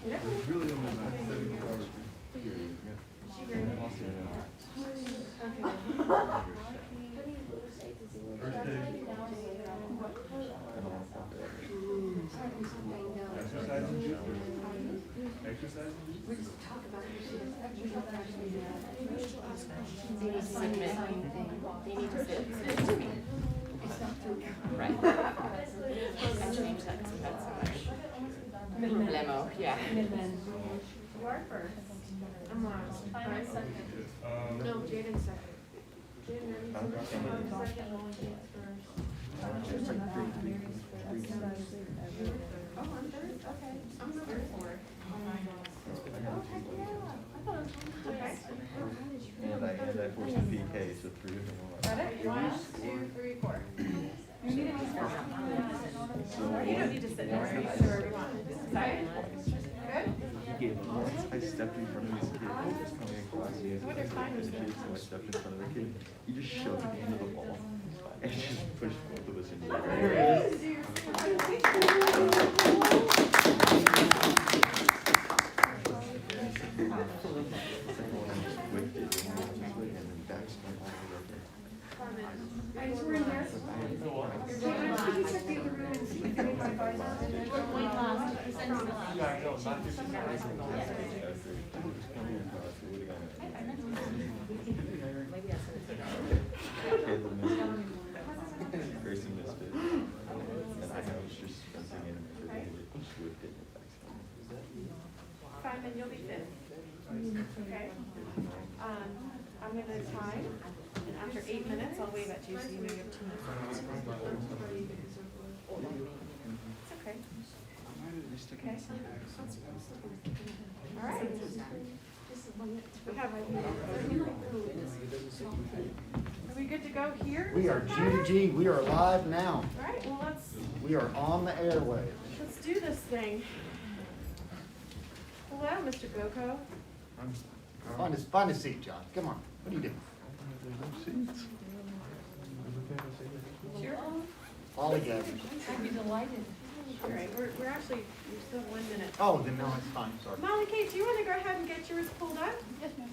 really only about 70 hours period. Exercising? Exercising? They need to submit. They need to sit. Right. I changed that because we had so much problemo. Yeah. You are first. I'm last. I'm second. No, Jaden's second. Jaden, second, Molly's first. Oh, I'm third? Okay. I'm the third fourth. Oh, heck yeah. I thought it was okay. And I forced a PK, so 3 of them were Got it? 1, 2, 3, 4. You need to be first. You don't need to sit there. Are you sure you want? Sorry? Good? I stepped in front of this kid. He was coming in class. He has What are times? so I stepped in front of the kid. He just shoved me into the ball. And just pushed both of us into the ground. I just were in there. Could you check the other room and see if anybody buys Grayson missed it. And I was just sprinting in and swooped it back. Fine, then you'll be fifth. Okay? I'm gonna time, and after 8 minutes, I'll wave at you, so you may have 2 minutes. It's okay. Okay. All right. We have, are we good to go here? We are GG, we are live now. All right, well, We are on the airwaves. let's do this thing. Hello, Mr. Goko. Find a seat, John. Come on. What are you doing? Sure. All together. I'd be delighted. All right, we're actually, we still have 1 minute. Oh, then no, it's fine. Sorry. Molly Kate, do you want to go ahead and get yours pulled up? Yes, ma'am.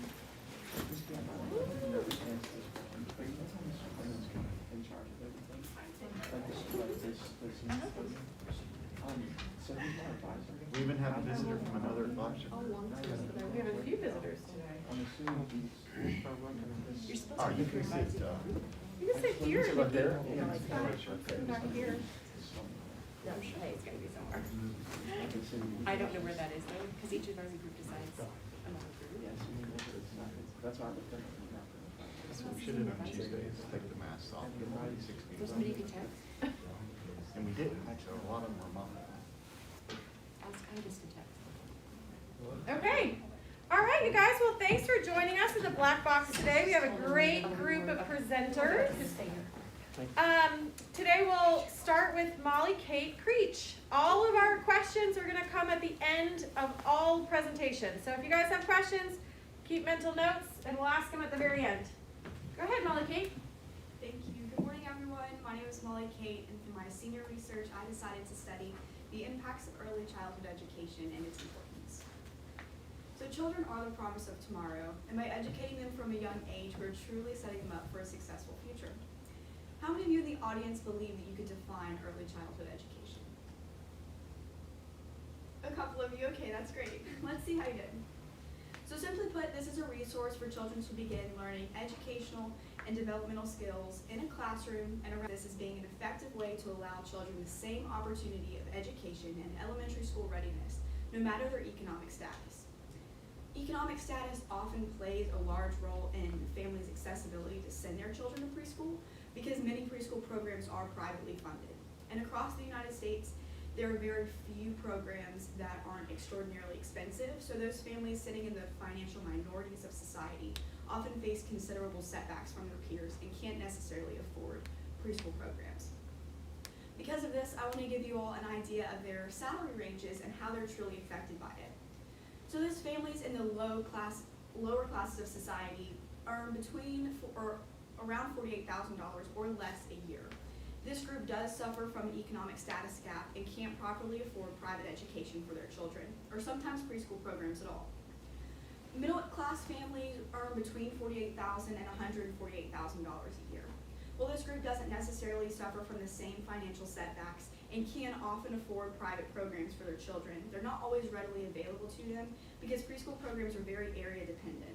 We even have a visitor from another advisor. We have a few visitors today. You're supposed Oh, to you be can here. sit, You can sit here. sit right there. Sitting back here. I'm sure it's gonna be somewhere. I don't know where that is though, because each advisory group decides among the group. That's why I looked at it. That's what we should have done Tuesday, is take the masks off. So somebody can text, And we didn't, so a lot of them were mine. ask Titus to text. Okay. All right, you guys. Well, thanks for joining us in the Black Box today. We have a great group of presenters. Today we'll start with Molly Kate Creech. All of our questions are going to come at the end of all presentations. So if you guys have questions, keep mental notes, and we'll ask them at the very end. Go ahead, Molly Kate. Thank you. Good morning, everyone. My name is Molly Kate, and for my senior research, I decided to study the impacts of early childhood education and its importance. So children are the promise of tomorrow, and by educating them from a young age, we're truly setting them up for a successful future. How many of you in the audience believe that you could define early childhood education? A couple of you. Okay, that's great. Let's see how you did. So simply put, this is a resource for children to begin learning educational and developmental skills in a classroom, and around this as being an effective way to allow children the same opportunity of education and elementary school readiness, no matter their economic status. Economic status often plays a large role in families' accessibility to send their children to preschool, because many preschool programs are privately funded. And across the United States, there are very few programs that aren't extraordinarily expensive, so those families sitting in the financial minorities of society often face considerable setbacks from their peers and can't necessarily afford preschool programs. Because of this, I want to give you all an idea of their salary ranges and how they're truly affected by it. So those families in the lower classes of society earn between or around $48,000 or less a year. This group does suffer from an economic status gap and can't properly afford private education for their children, or sometimes preschool programs at all. Middle-class families earn between $48,000 and $148,000 a year. Well, this group doesn't necessarily suffer from the same financial setbacks and can often afford private programs for their children. They're not always readily available to them because preschool programs are very area dependent.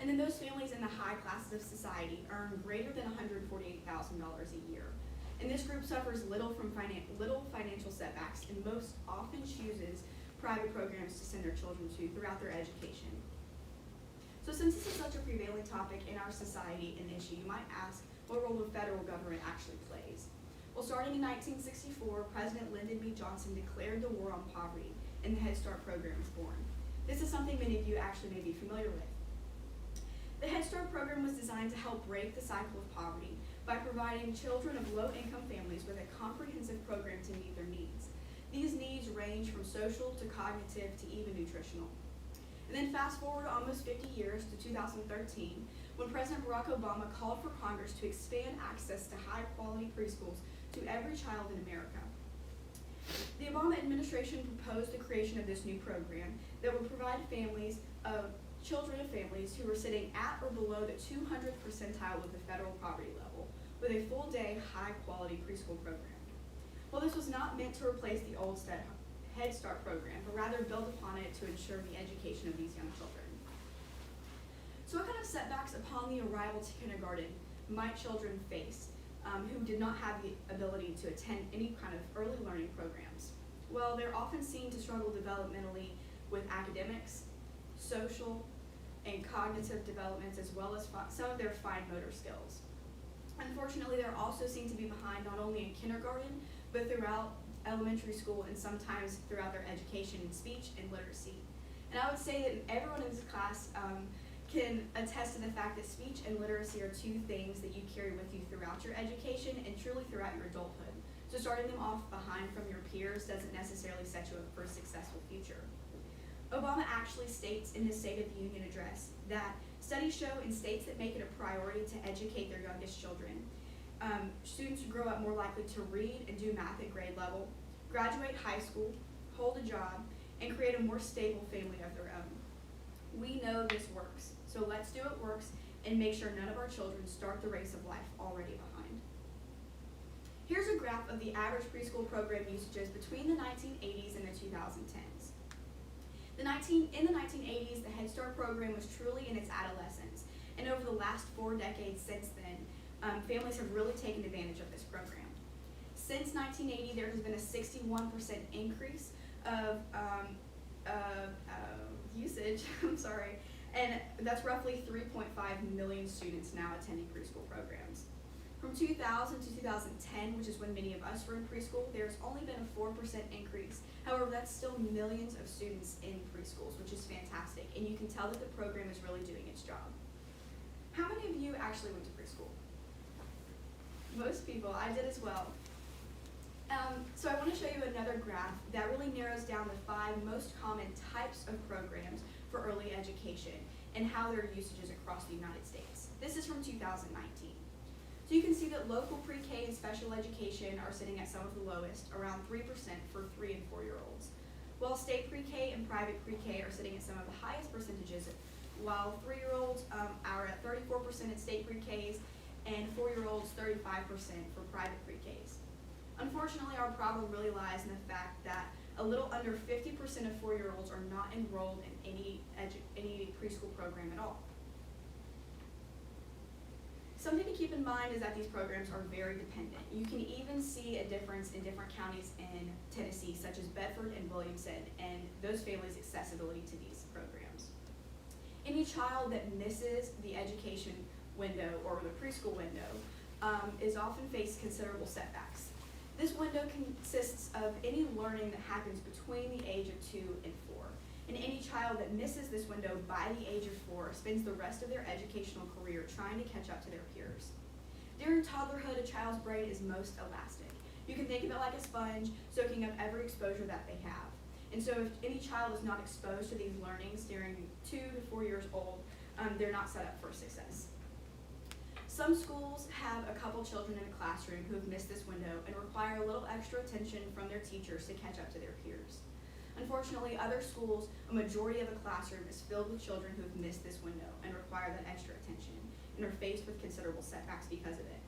And then those families in the high classes of society earn greater than $148,000 a year. And this group suffers little financial setbacks and most often chooses private programs to send their children to throughout their education. So since this is such a prevailing topic in our society and issue, you might ask what role the federal government actually plays. Well, starting in 1964, President Lyndon B. Johnson declared the war on poverty, and the Head Start program was born. This is something many of you actually may be familiar with. The Head Start program was designed to help break the cycle of poverty by providing children of low-income families with a comprehensive program to meet their needs. These needs range from social to cognitive to even nutritional. And then fast forward almost 50 years to 2013, when President Barack Obama called for Congress to expand access to high-quality preschools to every child in America. The Obama administration proposed the creation of this new program that would provide children of families who were sitting at or below the 200th percentile of the federal poverty level with a full-day, high-quality preschool program. Well, this was not meant to replace the old Head Start program, but rather build upon it to ensure the education of these young children. So what kind of setbacks upon the arrival to kindergarten might children face who did not have the ability to attend any kind of early learning programs? Well, they're often seen to struggle developmentally with academics, social, and cognitive developments, as well as some of their fine motor skills. Unfortunately, they're also seen to be behind not only in kindergarten, but throughout elementary school and sometimes throughout their education in speech and literacy. And I would say that everyone in this class can attest to the fact that speech and literacy are two things that you carry with you throughout your education and truly throughout your adulthood. So starting them off behind from your peers doesn't necessarily set you up for a successful future. Obama actually states in his State of the Union address that studies show in states that make it a priority to educate their youngest children, students who grow up more likely to read and do math at grade level, graduate high school, hold a job, and create a more stable family of their own. We know this works, so let's do what works and make sure none of our children start the race of life already behind. Here's a graph of the average preschool program usages between the 1980s and the 2010s. In the 1980s, the Head Start program was truly in its adolescence, and over the last 4 decades since then, families have really taken advantage of this program. Since 1980, there has been a 61% increase of usage, and that's roughly 3.5 million students now attending preschool programs. From 2000 to 2010, which is when many of us were in preschool, there's only been a 4% increase. However, that's still millions of students in preschools, which is fantastic, and you can tell that the program is really doing its job. How many of you actually went to preschool? Most people. I did as well. So I want to show you another graph that really narrows down the 5 most common types of programs for early education and how their usage is across the United States. This is from 2019. So you can see that local pre-K and special education are sitting at some of the lowest, around 3% for 3 and 4-year-olds, while state pre-K and private pre-K are sitting at some of the highest percentages, while 3-year-olds are at 34% at state pre-Ks and 4-year-olds 35% for private pre-Ks. Unfortunately, our problem really lies in the fact that a little under 50% of 4-year-olds are not enrolled in any preschool program at all. Something to keep in mind is that these programs are very dependent. You can even see a difference in different counties in Tennessee, such as Bedford and Williamson, and those families' accessibility to these programs. Any child that misses the education window or the preschool window is often faced considerable setbacks. This window consists of any learning that happens between the age of 2 and 4. And any child that misses this window by the age of 4 spends the rest of their educational career trying to catch up to their peers. During toddlerhood, a child's brain is most elastic. You can think of it like a sponge, soaking up every exposure that they have. And so if any child is not exposed to these learnings during 2 to 4 years old, they're not set up for success. Some schools have a couple children in a classroom who have missed this window and require a little extra attention from their teachers to catch up to their peers. Unfortunately, other schools, a majority of the classroom is filled with children who have missed this window and require that extra attention and are faced with considerable setbacks because of it.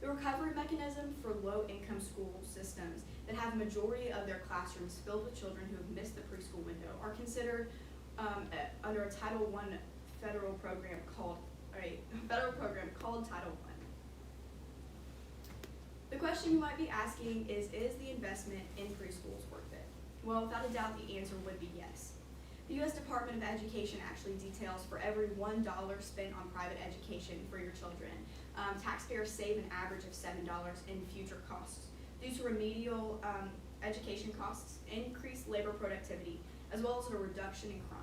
The recovery mechanism for low-income school systems that have a majority of their classrooms filled with children who have missed the preschool window are considered under a Title I federal program called Title I. The question you might be asking is the investment in preschools worth it? Well, without a doubt, the answer would be yes. The U.S. Department of Education actually details for every $1 spent on private education for your children, taxpayers save an average of $7 in future costs due to remedial education costs, increased labor productivity, as well as a reduction in crime.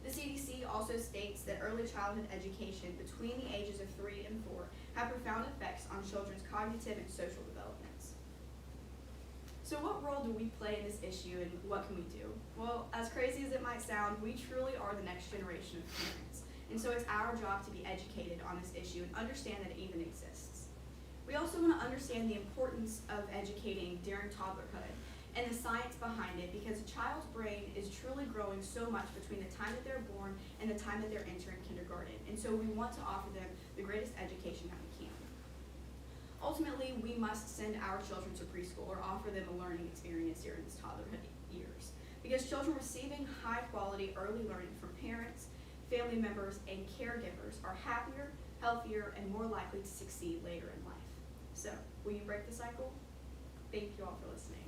The CDC also states that early childhood education between the ages of 3 and 4 have profound effects on children's cognitive and social developments. So what role do we play in this issue, and what can we do? Well, as crazy as it might sound, we truly are the next generation of parents. And so it's our job to be educated on this issue and understand that it even exists. We also want to understand the importance of educating during toddlerhood and the science behind it, because a child's brain is truly growing so much between the time that they're born and the time that they're entering kindergarten. And so we want to offer them the greatest education that we can. Ultimately, we must send our children to preschool or offer them a learning experience during these toddlerhood years, because children receiving high quality early learning from parents, family members, and caregivers are happier, healthier, and more likely to succeed later in life. So, will you break the cycle? Thank you all for listening.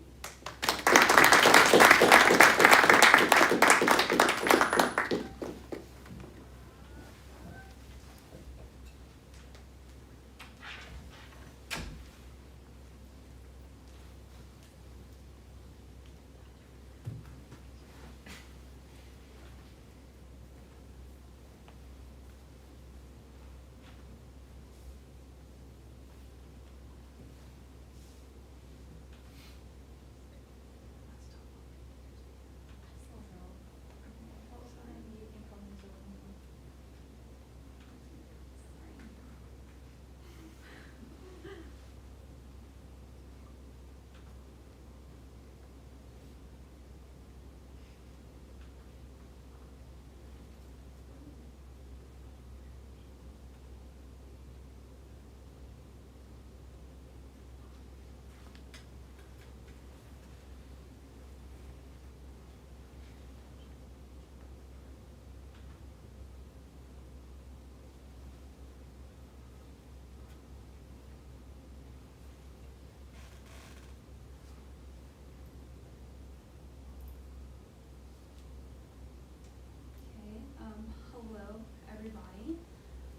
Hello, everybody.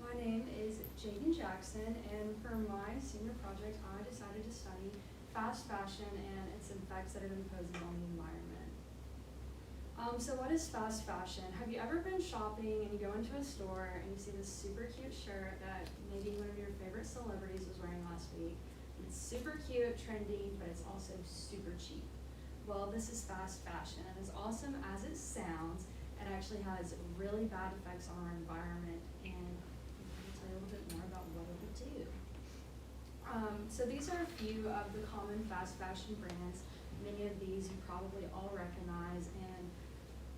My name is Jaden Jackson, and for my senior project, I decided to study fast fashion and its effects that it imposes on the environment. So what is fast fashion? Have you ever been shopping and you go into a store and you see this super cute shirt that maybe one of your favorite celebrities was wearing last week? It's super cute, trendy, but it's also super cheap. Well, this is fast fashion, and as awesome as it sounds, it actually has really bad effects on our environment, and I'm going to tell you a little bit more about what it will do. So these are a few of the common fast fashion brands. Many of these you probably all recognize, and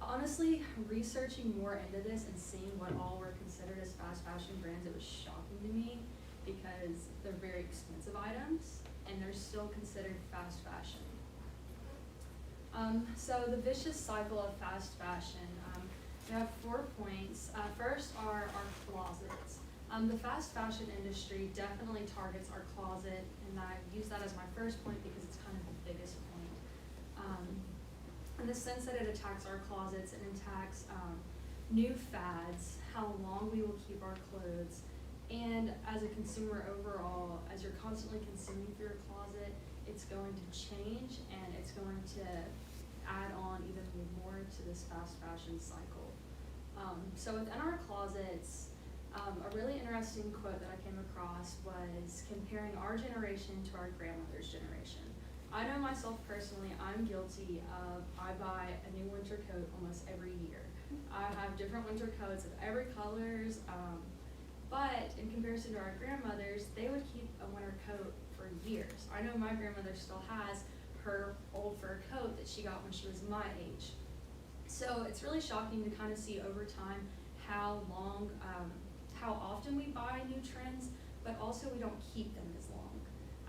honestly, researching more into this and seeing what all were considered as fast fashion brands, it was shocking to me because they're very expensive items and they're still considered fast fashion. So the vicious cycle of fast fashion. We have 4 points. First are our closets. The fast fashion industry definitely targets our closet, and I use that as my first point because it's kind of the biggest point. In the sense that it attacks our closets and attacks new fads, how long we will keep our clothes, and as a consumer overall, as you're constantly consuming through your closet, it's going to change and it's going to add on even more to this fast fashion cycle. So within our closets, a really interesting quote that I came across was comparing our generation to our grandmother's generation. I know myself personally, I'm guilty of, I buy a new winter coat almost every year. I have different winter coats of every colors, But in comparison to our grandmothers, they would keep a winter coat for years. I know my grandmother still has her old fur coat that she got when she was my age. So it's really shocking to kind of see over time how often we buy new trends, but also we don't keep them as long.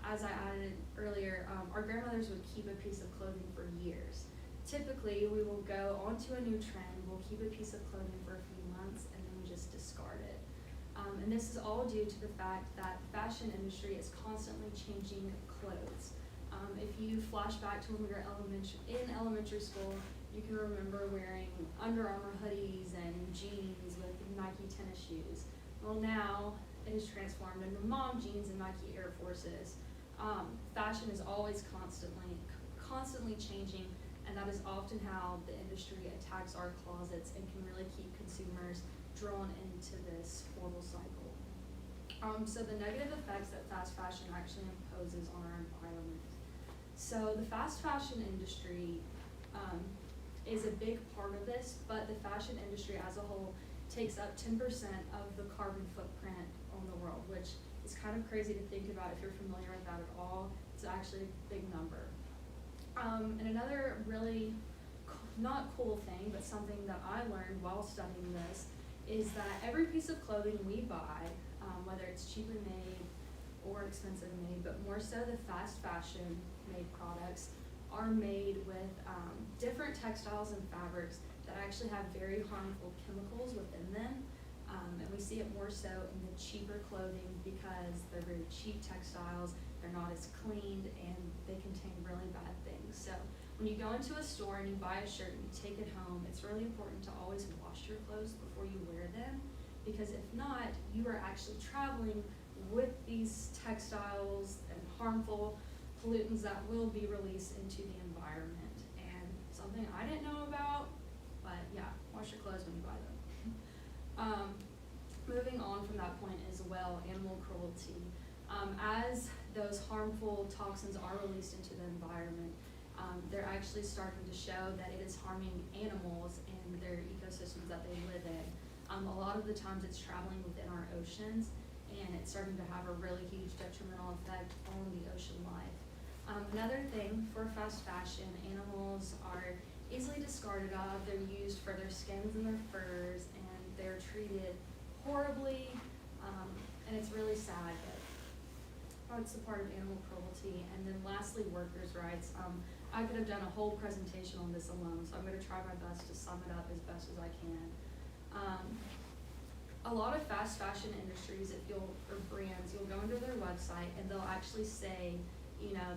As I added earlier, our grandmothers would keep a piece of clothing for years. Typically, we will go onto a new trend, we'll keep a piece of clothing for a few months, and then we just discard it. And this is all due to the fact that the fashion industry is constantly changing clothes. If you flash back to when we were in elementary school, you can remember wearing Under Armour hoodies and jeans with Nike tennis shoes. Well, now it is transformed into mom jeans and Nike Air Forces. Fashion is always constantly changing, and that is often how the industry attacks our closets and can really keep consumers drawn into this horrible cycle. So the negative effects that fast fashion actually imposes on our environment. So the fast fashion industry is a big part of this, but the fashion industry as a whole takes up 10% of the carbon footprint on the world, which is kind of crazy to think about if you're familiar with that at all. It's actually a big number. And another really not cool thing, but something that I learned while studying this, is that every piece of clothing we buy, whether it's cheaply made or expensive made, but more so the fast fashion made products, are made with different textiles and fabrics that actually have very harmful chemicals within them. And we see it more so in the cheaper clothing because they're very cheap textiles, they're not as cleaned, and they contain really bad things. So when you go into a store and you buy a shirt and you take it home, it's really important to always wash your clothes before you wear them, because if not, you are actually traveling with these textiles and harmful pollutants that will be released into the environment. And something I didn't know about, but yeah, wash your clothes when you buy them. Moving on from that point as well, animal cruelty. As those harmful toxins are released into the environment, they're actually starting to show that it is harming animals and their ecosystems that they live in. A lot of the times it's traveling within our oceans, and it's starting to have a really huge detrimental effect on the ocean life. Another thing for fast fashion, animals are easily discarded of. They're used for their skins and their furs, and they're treated horribly, and it's really sad, but it's a part of animal cruelty. And then lastly, workers' rights. I could have done a whole presentation on this alone, so I'm going to try my best to sum it up as best as I can. A lot of fast fashion industries, or brands, you'll go into their website and they'll actually say,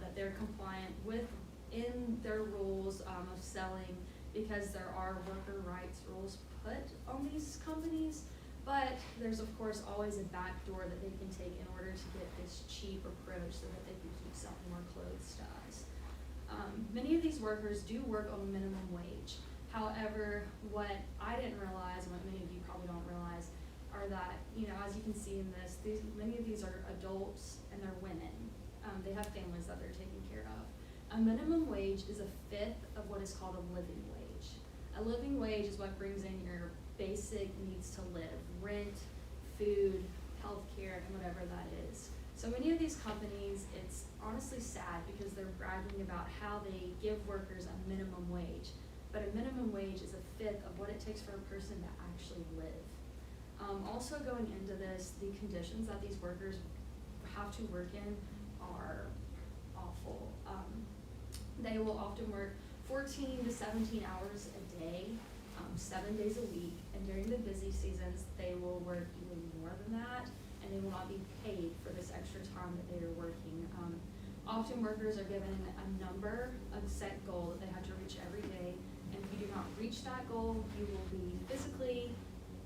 that they're compliant in their rules of selling, because there are worker rights rules put on these companies. But there's of course always a back door that they can take in order to get this cheap approach so that they can keep selling more clothes to us. Many of these workers do work on minimum wage. However, what I didn't realize, and what many of you probably don't realize, are that, as you can see in this, many of these are adults and they're women. They have families that they're taking care of. A minimum wage is a fifth of what is called a living wage. A living wage is what brings in your basic needs to live: rent, food, healthcare, and whatever that is. So many of these companies, it's honestly sad because they're bragging about how they give workers a minimum wage, but a minimum wage is a fifth of what it takes for a person to actually live. Also going into this, the conditions that these workers have to work in are awful. They will often work 14 to 17 hours a day, 7 days a week, and during the busy seasons, they will work even more than that, and they will not be paid for this extra time that they are working. Often workers are given a set goal that they have to reach every day, and if you do not reach that goal, you will be physically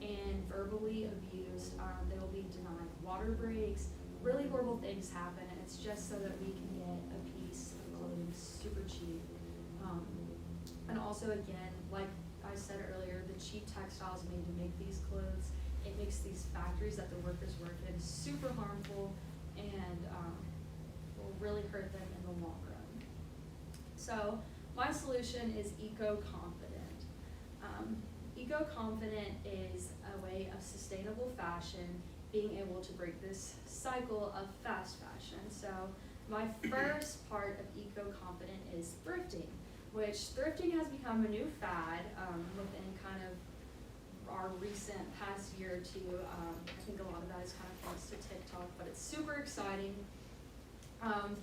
and verbally abused. They will be denied water breaks. Really horrible things happen, and it's just so that we can get a piece of clothing super cheap. And also, again, like I said earlier, the cheap textiles made to make these clothes, it makes these factories that the workers work in super harmful and will really hurt them in the long run. So my solution is eco-confident. Eco-confident is a way of sustainable fashion being able to break this cycle of fast fashion. So my first part of eco-confident is thrifting, which thrifting has become a new fad within kind of our recent past year or two. I think a lot of that is kind of thanks to TikTok, but it's super exciting.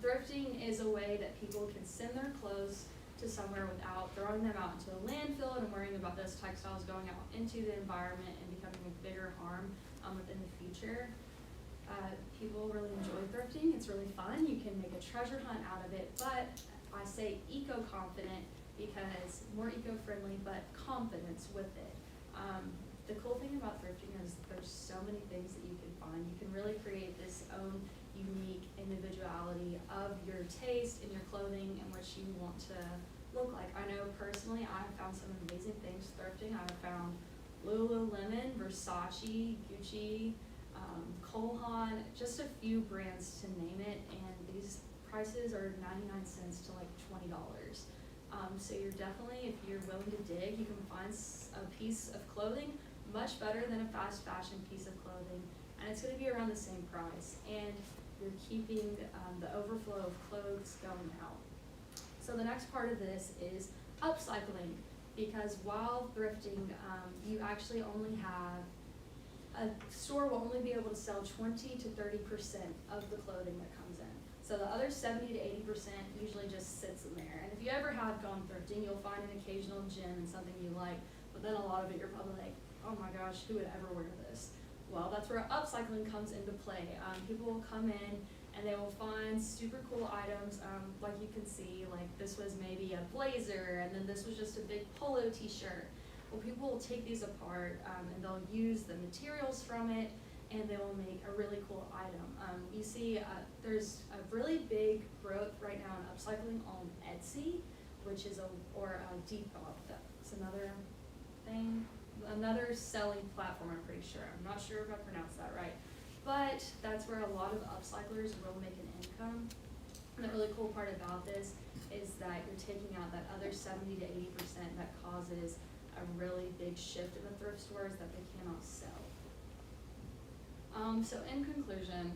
Thrifting is a way that people can send their clothes to somewhere without throwing them out into a landfill and worrying about those textiles going out into the environment and becoming a bigger harm within the future. People really enjoy thrifting. It's really fun. You can make a treasure hunt out of it, but I say eco-confident because more eco-friendly, but confidence with it. The cool thing about thrifting is there's so many things that you can find. You can really create this own unique individuality of your taste in your clothing and what you want to look like. I know personally I have found some amazing things thrifting. I have found Lululemon, Versace, Gucci, Cole Haan, just a few brands to name it, and these prices are 99 cents to like $20. So you're definitely, if you're willing to dig, you can find a piece of clothing much better than a fast fashion piece of clothing, and it's going to be around the same price, and you're keeping the overflow of clothes going out. So the next part of this is upcycling, because while thrifting, you actually only have, a store will only be able to sell 20 to 30% of the clothing that comes in. So the other 70 to 80% usually just sits in there. And if you ever have gone thrifting, you'll find an occasional gem and something you like, but then a lot of it you're probably like, oh my gosh, who would ever wear this? Well, that's where upcycling comes into play. People will come in and they will find super cool items, like you can see, like this was maybe a blazer, and then this was just a big polo t-shirt. Well, people will take these apart and they'll use the materials from it, and they will make a really cool item. You see, there's a really big growth right now in upcycling on Etsy, which is or Depop. That's another thing, another selling platform, I'm pretty sure. I'm not sure if I pronounced that right, but that's where a lot of upcyclers will make an income. And the really cool part about this is that you're taking out that other 70 to 80% that causes a really big shift in the thrift stores that they cannot sell. So in conclusion,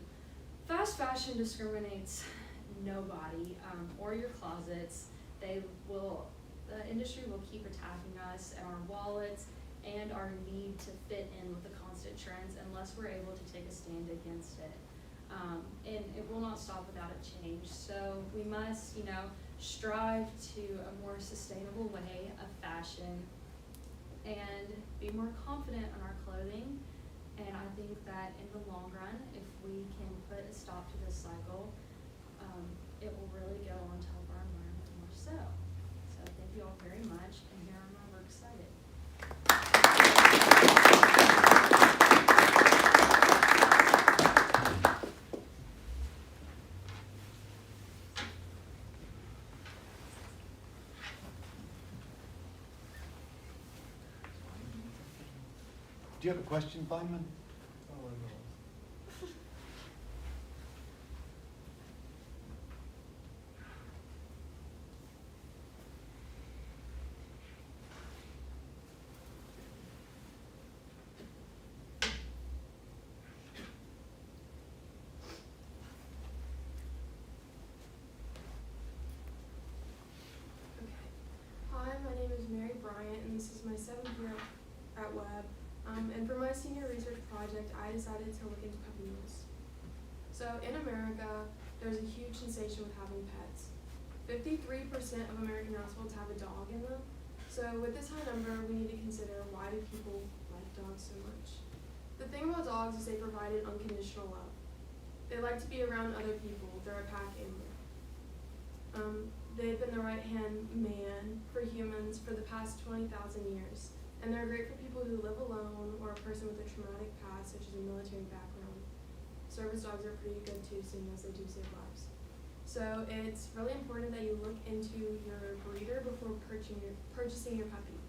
fast fashion discriminates nobody or your closets. The industry will keep attacking us and our wallets and our need to fit in with the constant trends unless we're able to take a stand against it. And it will not stop without a change. So we must, strive to a more sustainable way of fashion and be more confident in our clothing. And I think that in the long run, if we can put a stop to this cycle, it will really go on to help our environment more so. So thank you all very much, and here I'm over excited. Do you have a question, Feynman? Hi, my name is Mary Bryant, and this is my 7th year at Webb. And for my senior research project, I decided to look into puppy mills. So in America, there's a huge sensation with having pets. 53% of American households have a dog in them. So with this high number, we need to consider, why do people like dogs so much? The thing about dogs is they provide an unconditional love. They like to be around other people. They're a pack animal. They've been the right-hand man for humans for the past 20,000 years. And they're great for people who live alone or a person with a traumatic past, such as a military background. Service dogs are pretty good too, seeing as they do save lives. So it's really important that you look into your breeder before purchasing your puppy.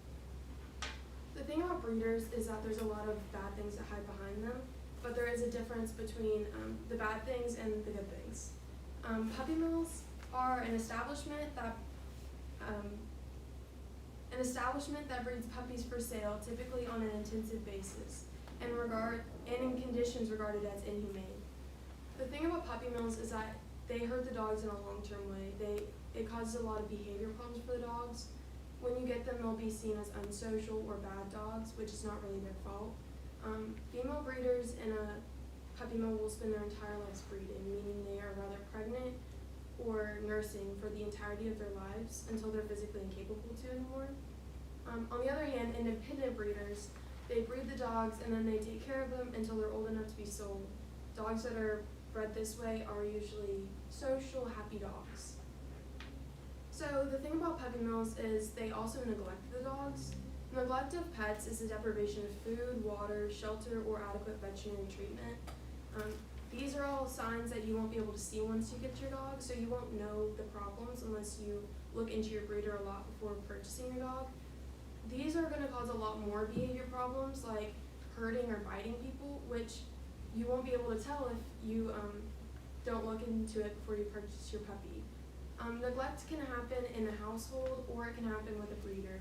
The thing about breeders is that there's a lot of bad things that hide behind them, but there is a difference between the bad things and the good things. Puppy mills are an establishment that breeds puppies for sale, typically on an intensive basis. and in conditions regarded as inhumane. The thing about puppy mills is that they hurt the dogs in a long-term way. It causes a lot of behavior problems for the dogs. When you get them, they'll be seen as unsocial or bad dogs, which is not really their fault. Female breeders in a puppy mill will spend their entire lives breeding, meaning they are rather pregnant or nursing for the entirety of their lives until they're physically incapable to anymore. On the other hand, independent breeders, they breed the dogs and then they take care of them until they're old enough to be sold. Dogs that are bred this way are usually social, happy dogs. So the thing about puppy mills is they also neglect the dogs. Neglect of pets is the deprivation of food, water, shelter, or adequate veterinary treatment. These are all signs that you won't be able to see once you get your dog, so you won't know the problems unless you look into your breeder a lot before purchasing your dog. These are going to cause a lot more behavior problems like hurting or biting people, which you won't be able to tell if you don't look into it before you purchase your puppy. Neglect can happen in the household or it can happen with a breeder.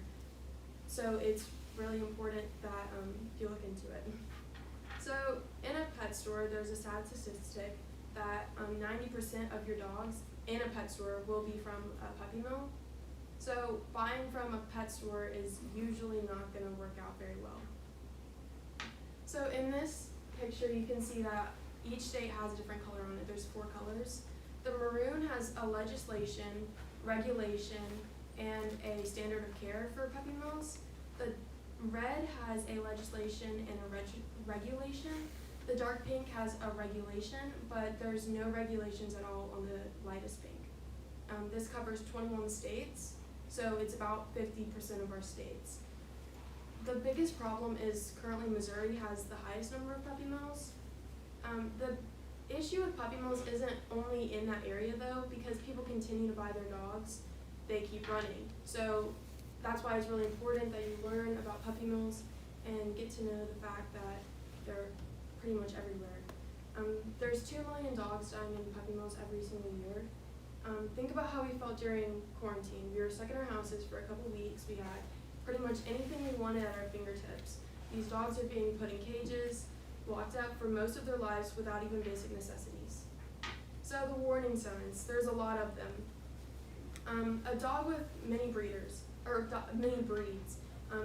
So it's really important that you look into it. So in a pet store, there's a sad statistic that 90% of your dogs in a pet store will be from a puppy mill. So buying from a pet store is usually not going to work out very well. So in this picture, you can see that each state has a different color on it. There's 4 colors. The maroon has a legislation, regulation, and a standard of care for puppy mills. The red has a legislation and a regulation. The dark pink has a regulation, but there's no regulations at all on the lightest pink. This covers 21 states, so it's about 50% of our states. The biggest problem is currently Missouri has the highest number of puppy mills. The issue with puppy mills isn't only in that area though, because people continue to buy their dogs, they keep running. So that's why it's really important that you learn about puppy mills and get to know the fact that they're pretty much everywhere. There's 2 million dogs dying in puppy mills every single year. Think about how we felt during quarantine. We were stuck in our houses for a couple weeks. We had pretty much anything we wanted at our fingertips. These dogs are being put in cages, locked up for most of their lives without even basic necessities. So the warning signs, there's a lot of them. A dog with many breeders, or many breeds,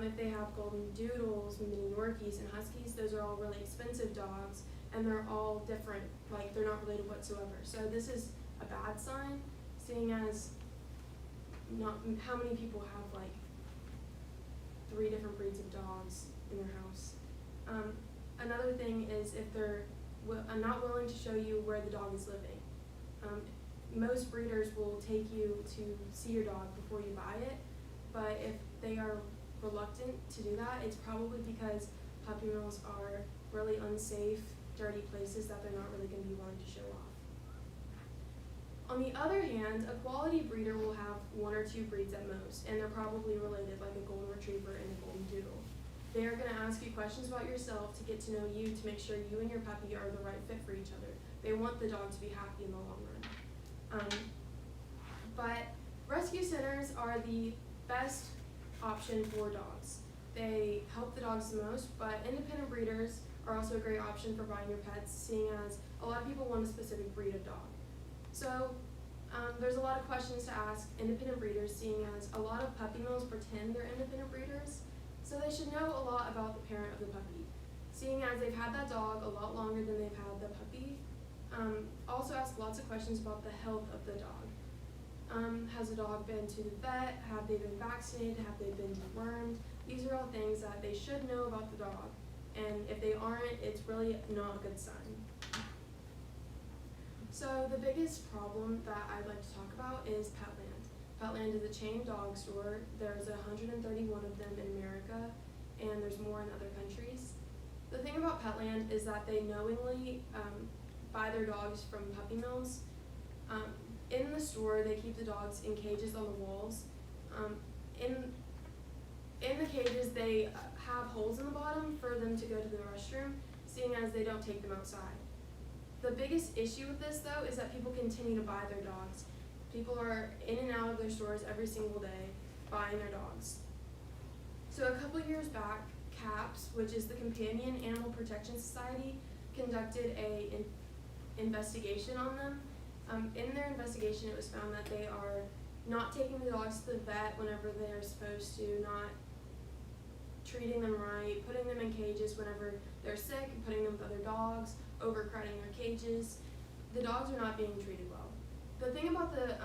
if they have golden doodles, mini Yorkies, and huskies, those are all really expensive dogs, and they're all different, like they're not related whatsoever. So this is a bad sign, seeing as not how many people have like 3 different breeds of dogs in their house. Another thing is if they're not willing to show you where the dog is living. Most breeders will take you to see your dog before you buy it, but if they are reluctant to do that, it's probably because puppy mills are really unsafe, dirty places that they're not really going to be willing to show off. On the other hand, a quality breeder will have 1 or 2 breeds at most, and they're probably related, like a golden retriever and a golden doodle. They are going to ask you questions about yourself to get to know you, to make sure you and your puppy are the right fit for each other. They want the dog to be happy in the long run. But rescue centers are the best option for dogs. They help the dogs the most, but independent breeders are also a great option for buying your pets, seeing as a lot of people want a specific breed of dog. So there's a lot of questions to ask independent breeders, seeing as a lot of puppy mills pretend they're independent breeders, so they should know a lot about the parent of the puppy, seeing as they've had that dog a lot longer than they've had the puppy. Also ask lots of questions about the health of the dog. Has the dog been to the vet? Have they been vaccinated? Have they been dewormed? These are all things that they should know about the dog, and if they aren't, it's really not a good sign. So the biggest problem that I'd like to talk about is Petland. Petland is a chain dog store. There's 131 of them in America, and there's more in other countries. The thing about Petland is that they knowingly buy their dogs from puppy mills. In the store, they keep the dogs in cages on the walls. In the cages, they have holes in the bottom for them to go to the restroom, seeing as they don't take them outside. The biggest issue with this, though, is that people continue to buy their dogs. People are in and out of their stores every single day buying their dogs. So a couple years back, CAPS, which is the Companion Animal Protection Society, conducted a investigation on them. In their investigation, it was found that they are not taking the dogs to the vet whenever they are supposed to, not treating them right, putting them in cages whenever they're sick, and putting them with other dogs, overcrowding their cages. The dogs are not being treated well. The thing about the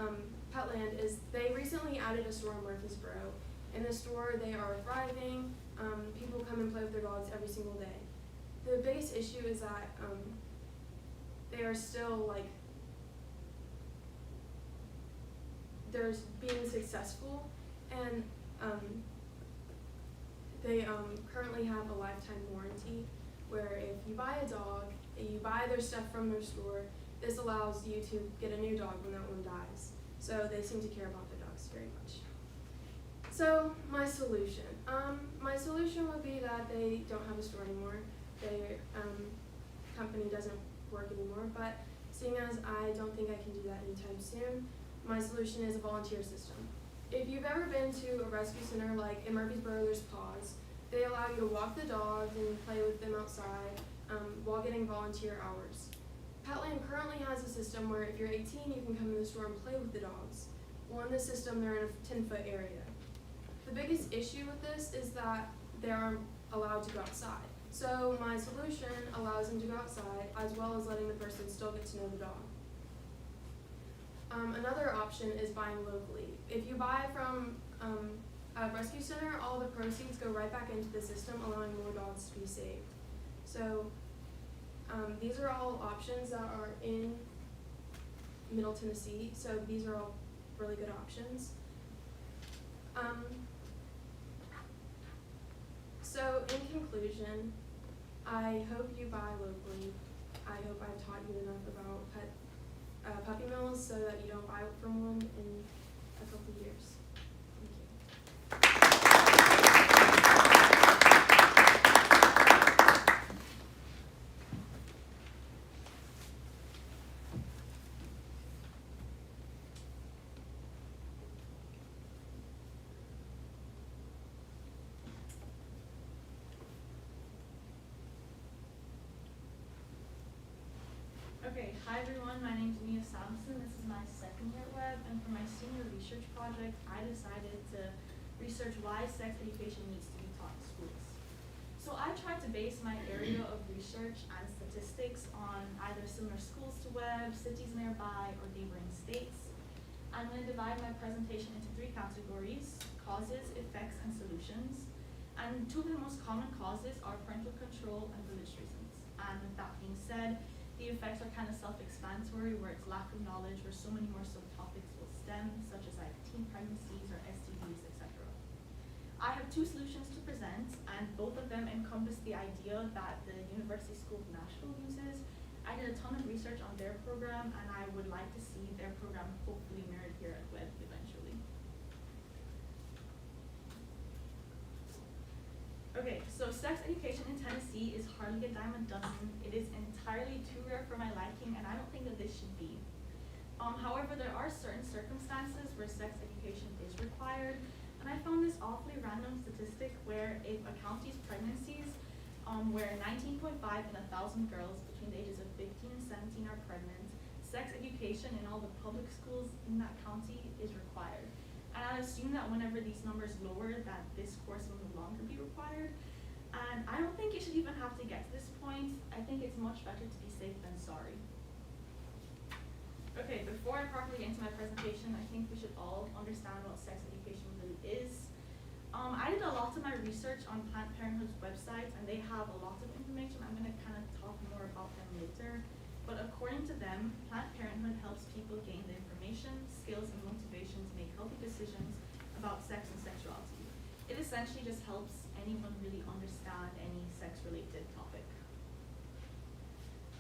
Petland is they recently added a store in Murfreesboro. In the store, they are thriving. People come and play with their dogs every single day. The biggest issue is that they are still like, they're being successful, and they currently have a lifetime warranty where if you buy a dog, you buy their stuff from their store, this allows you to get a new dog when that one dies. So they seem to care about their dogs very much. So my solution. My solution would be that they don't have a store anymore. Their company doesn't work anymore, but seeing as I don't think I can do that anytime soon, my solution is a volunteer system. If you've ever been to a rescue center like in Murfreesboro, there's Paws. They allow you to walk the dogs and play with them outside while getting volunteer hours. Petland currently has a system where if you're 18, you can come in the store and play with the dogs. Well, in this system, they're in a 10-foot area. The biggest issue with this is that they aren't allowed to go outside. So my solution allows them to go outside as well as letting the person still get to know the dog. Another option is buying locally. If you buy from a rescue center, all the proceeds go right back into the system, allowing more dogs to be saved. So these are all options that are in Middle Tennessee, so these are all really good options. So in conclusion, I hope you buy locally. I hope I've taught you enough about puppy mills so that you don't buy from one in a couple of years. Thank you. Okay, hi everyone, my name is Mia Samson. This is my second year at Webb, and for my senior research project, I decided to research why sex education needs to be taught in schools. So I tried to base my area of research and statistics on either similar schools to Webb, cities nearby, or neighboring states. I'm going to divide my presentation into 3 categories: causes, effects, and solutions. And 2 of the most common causes are parental control and religious reasons. And with that being said, the effects are kind of self-explanatory, where it's lack of knowledge, where so many more subtopics will stem, such as like teen pregnancies or STDs, etc. I have 2 solutions to present, and both of them encompass the idea that the University School of Nashville uses. I did a ton of research on their program, and I would like to see their program hopefully mirrored here at Webb eventually. Okay, so sex education in Tennessee is hardly a dime a dozen. It is entirely too rare for my liking, and I don't think that this should be. However, there are certain circumstances where sex education is required, and I found this awfully random statistic where if a county's pregnancies, where 19.5 in 1,000 girls between the ages of 15 and 17 are pregnant, sex education in all the public schools in that county is required. And I assume that whenever these numbers lower, that this course will no longer be required. And I don't think it should even have to get to this point. I think it's much better to be safe than sorry. Okay, before I properly get into my presentation, I think we should all understand what sex education really is. I did a lot of my research on Planned Parenthood's website, and they have a lot of information. I'm going to kind of talk more about them later. But according to them, Planned Parenthood helps people gain the information, skills, and motivation to make healthy decisions about sex and sexuality. It essentially just helps anyone really understand any sex-related topic.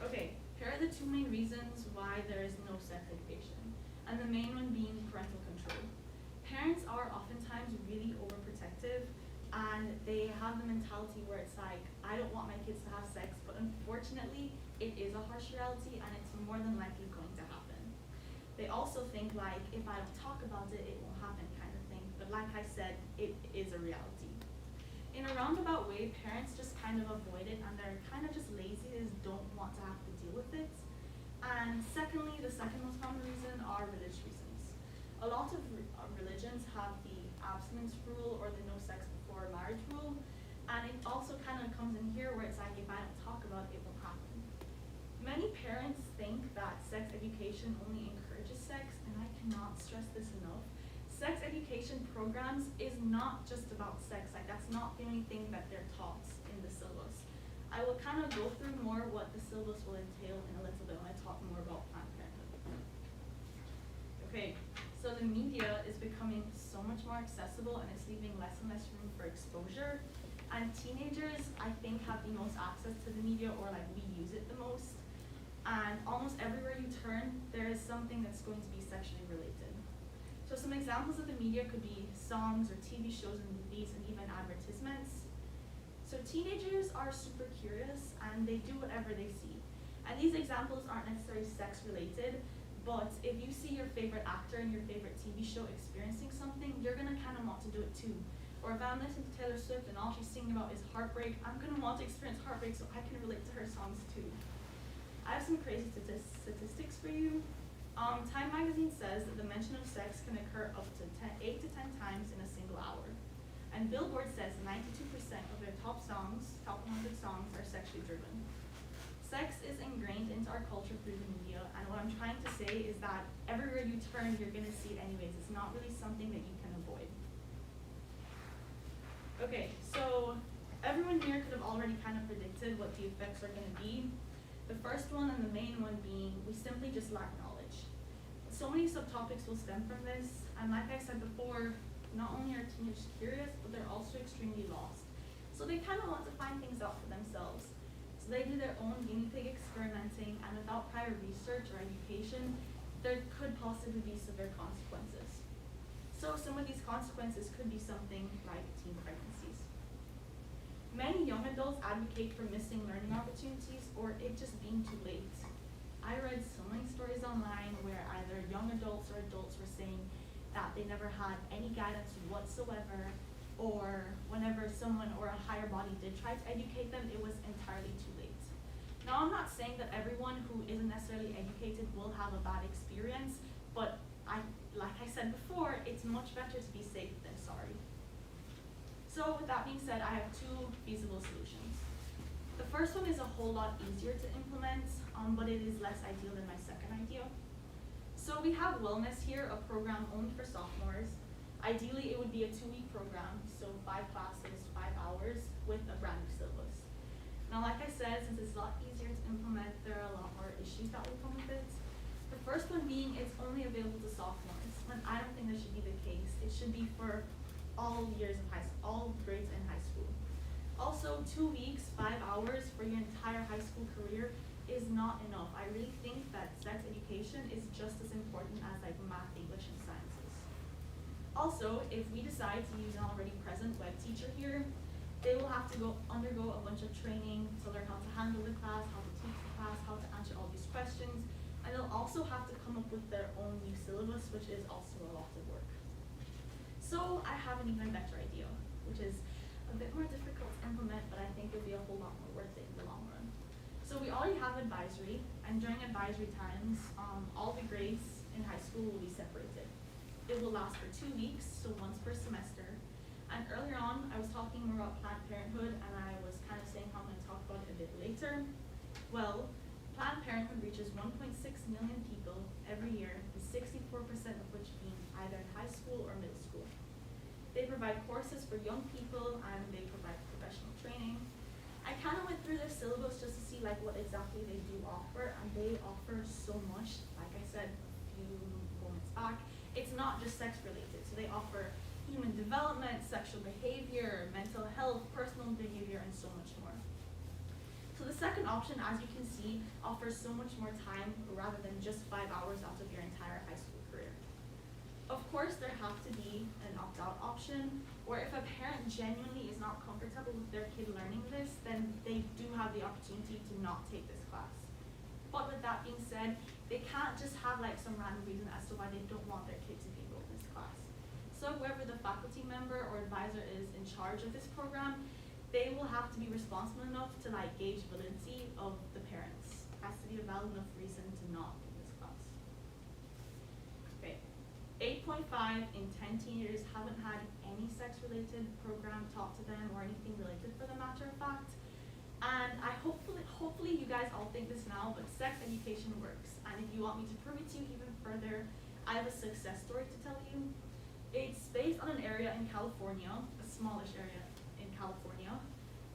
Okay, here are the 2 main reasons why there is no sex education, and the main one being parental control. Parents are oftentimes really overprotective, and they have the mentality where it's like, I don't want my kids to have sex, but unfortunately, it is a harsh reality, and it's more than likely going to happen. They also think like, if I don't talk about it, it won't happen kind of thing. But like I said, it is a reality. In a roundabout way, parents just kind of avoid it and they're kind of just lazy, they just don't want to have to deal with it. And secondly, the second most common reason are religious reasons. A lot of religions have the abstinence rule or the no sex before marriage rule, and it also kind of comes in here where it's like, if I don't talk about it, it won't happen. Many parents think that sex education only encourages sex, and I cannot stress this enough. Sex education programs is not just about sex, like that's not the only thing that they're taught in the syllabus. I will kind of go through more what the syllabus will entail in a little bit when I talk more about Planned Parenthood. Okay, so the media is becoming so much more accessible and it's leaving less and less room for exposure. And teenagers, I think, have the most access to the media, or like we use it the most. And almost everywhere you turn, there is something that's going to be sexually related. So some examples of the media could be songs or TV shows and movies and even advertisements. So teenagers are super curious and they do whatever they see. And these examples aren't necessarily sex related, but if you see your favorite actor in your favorite TV show experiencing something, you're gonna kind of want to do it too. Or if I'm listening to Taylor Swift and all she's singing about is heartbreak, I'm gonna want to experience heartbreak so I can relate to her songs too. I have some crazy statistics for you. Time magazine says that the mention of sex can occur up to 8 to 10 times in a single hour. And Billboard says 92% of their top 100 songs are sexually driven. Sex is ingrained into our culture through the media, and what I'm trying to say is that everywhere you turn, you're gonna see it anyways. It's not really something that you can avoid. Okay, so everyone here could have already kind of predicted what the effects are gonna be. The first one and the main one being, we simply just lack knowledge. So many subtopics will stem from this, and like I said before, not only are teenagers curious, but they're also extremely lost. So they kind of want to find things out for themselves. So they do their own guinea pig experimenting, and without prior research or education, there could possibly be severe consequences. So some of these consequences could be something like teen pregnancies. Many young adults advocate for missing learning opportunities or it just being too late. I read so many stories online where either young adults or adults were saying that they never had any guidance whatsoever, or whenever someone or a higher body did try to educate them, it was entirely too late. Now, I'm not saying that everyone who isn't necessarily educated will have a bad experience, but like I said before, it's much better to be safe than sorry. So with that being said, I have two feasible solutions. The first one is a whole lot easier to implement, but it is less ideal than my second idea. So we have Wellness here, a program only for sophomores. Ideally, it would be a 2-week program, so 5 classes, 5 hours, with a brand new syllabus. Now, like I said, since it's a lot easier to implement, there are a lot more issues that will come with it. The first one being it's only available to sophomores, when I don't think that should be the case. It should be for all years of high school, all grades in high school. Also, 2 weeks, 5 hours for your entire high school career is not enough. I really think that sex education is just as important as like math, English, and sciences. Also, if we decide to use an already present web teacher here, they will have to undergo a bunch of training to learn how to handle the class, how to teach the class, how to answer all these questions, and they'll also have to come up with their own new syllabus, which is also a lot of work. So I have an even better idea, which is a bit more difficult to implement, but I think it'll be a whole lot more worth it in the long run. So we already have advisory, and during advisory times, all the grades in high school will be separated. It will last for 2 weeks, so once per semester. And earlier on, I was talking more about Planned Parenthood, and I was kind of saying how I'm going to talk about it a bit later. Well, Planned Parenthood reaches 1.6 million people every year, with 64% of which being either in high school or middle school. They provide courses for young people, and they provide professional training. I kind of went through their syllabus just to see like what exactly they do offer, and they offer so much. Like I said a few moments back, it's not just sex related. So they offer human development, sexual behavior, mental health, personal behavior, and so much more. So the second option, as you can see, offers so much more time rather than just 5 hours out of your entire high school career. Of course, there have to be an opt-out option, or if a parent genuinely is not comfortable with their kid learning this, then they do have the opportunity to not take this class. But with that being said, they can't just have like some random reason as to why they don't want their kid to be enrolled in this class. So whoever the faculty member or advisor is in charge of this program, they will have to be responsible enough to like gauge validity of the parents. Has to be a valid enough reason to not in this class. Okay. 8.5 in 10 teenagers haven't had any sex-related program taught to them or anything related for the matter of fact. And I hopefully you guys all think this now, but sex education works. And if you want me to prove it to you even further, I have a success story to tell you. It's based on an area in California, a smallish area in California.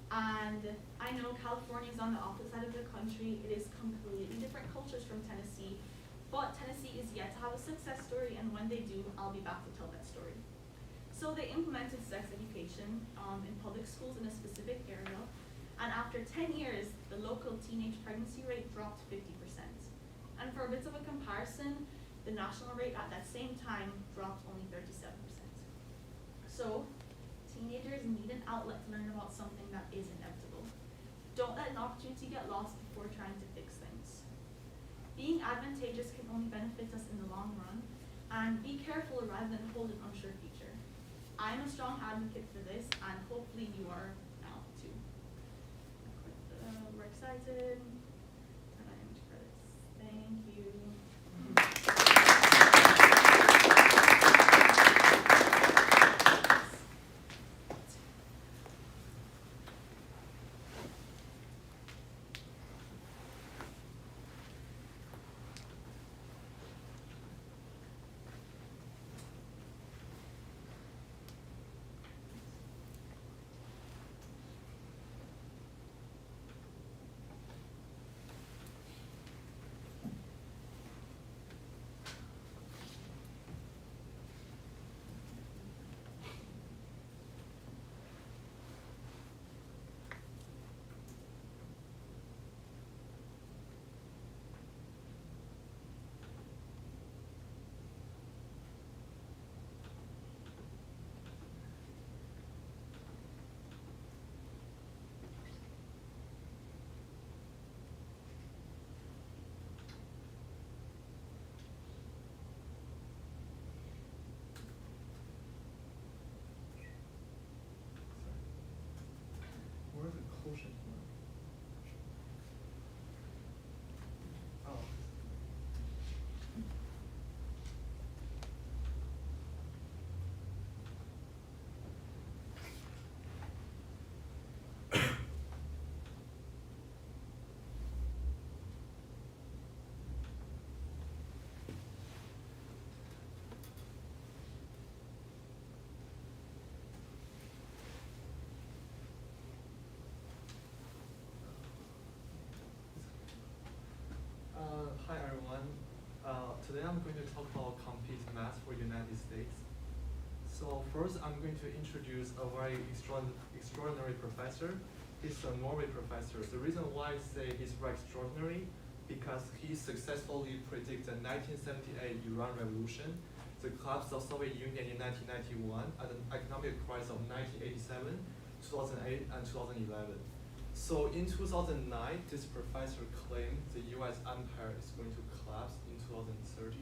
And I know California is on the opposite side of the country. It is completely different cultures from Tennessee. But Tennessee is yet to have a success story, and when they do, I'll be back to tell that story. So they implemented sex education in public schools in a specific area. And after 10 years, the local teenage pregnancy rate dropped 50%. And for a bit of a comparison, the national rate at that same time dropped only 37%. So, teenagers need an outlet to learn about something that is inevitable. Don't let an opportunity get lost before trying to fix things. Being advantageous can only benefit us in the long run, and be careful rather than hold an unsure future. I am a strong advocate for this, and hopefully you are now too. We're excited. Turn on image credits. Thank you. Where's the quotient one? Oh. Hi everyone. Today I'm going to talk about Compete Math for United States. So first I'm going to introduce a very extraordinary professor. He's a Norway professor. The reason why I say he's very extraordinary because he successfully predicted the 1978 Iran Revolution, the collapse of Soviet Union in 1991, and the economic crisis of 1987, 2008, and 2011. So in 2009, this professor claimed the US empire is going to collapse in 2030.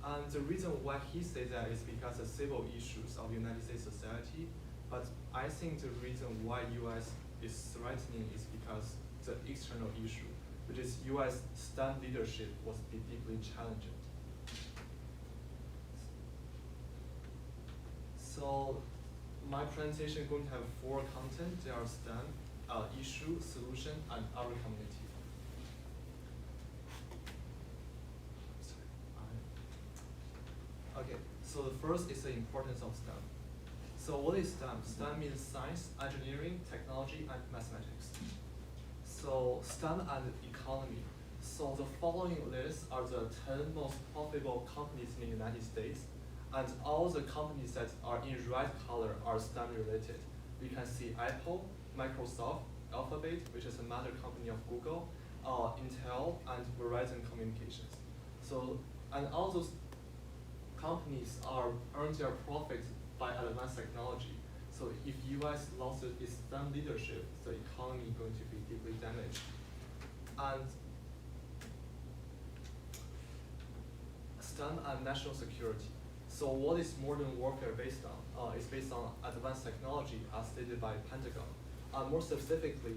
And the reason why he said that is because of civil issues of United States society. But I think the reason why US is threatening is because the external issue, which is US STEM leadership was deeply challenged. So my presentation is going to have 4 content. They are STEM, issue, solution, and our community. Okay, so the first is the importance of STEM. So what is STEM? STEM means science, engineering, technology, and mathematics. So STEM and economy. So the following list are the 10 most profitable companies in the United States, and all the companies that are in red color are STEM related. We can see Apple, Microsoft, Alphabet, which is a mother company of Google, Intel, and Verizon Communications. So, and all those companies earn their profits by advanced technology. So if US loses its STEM leadership, the economy is going to be deeply damaged. And STEM and national security. So what is modern warfare based on? It's based on advanced technology as stated by Pentagon. More specifically,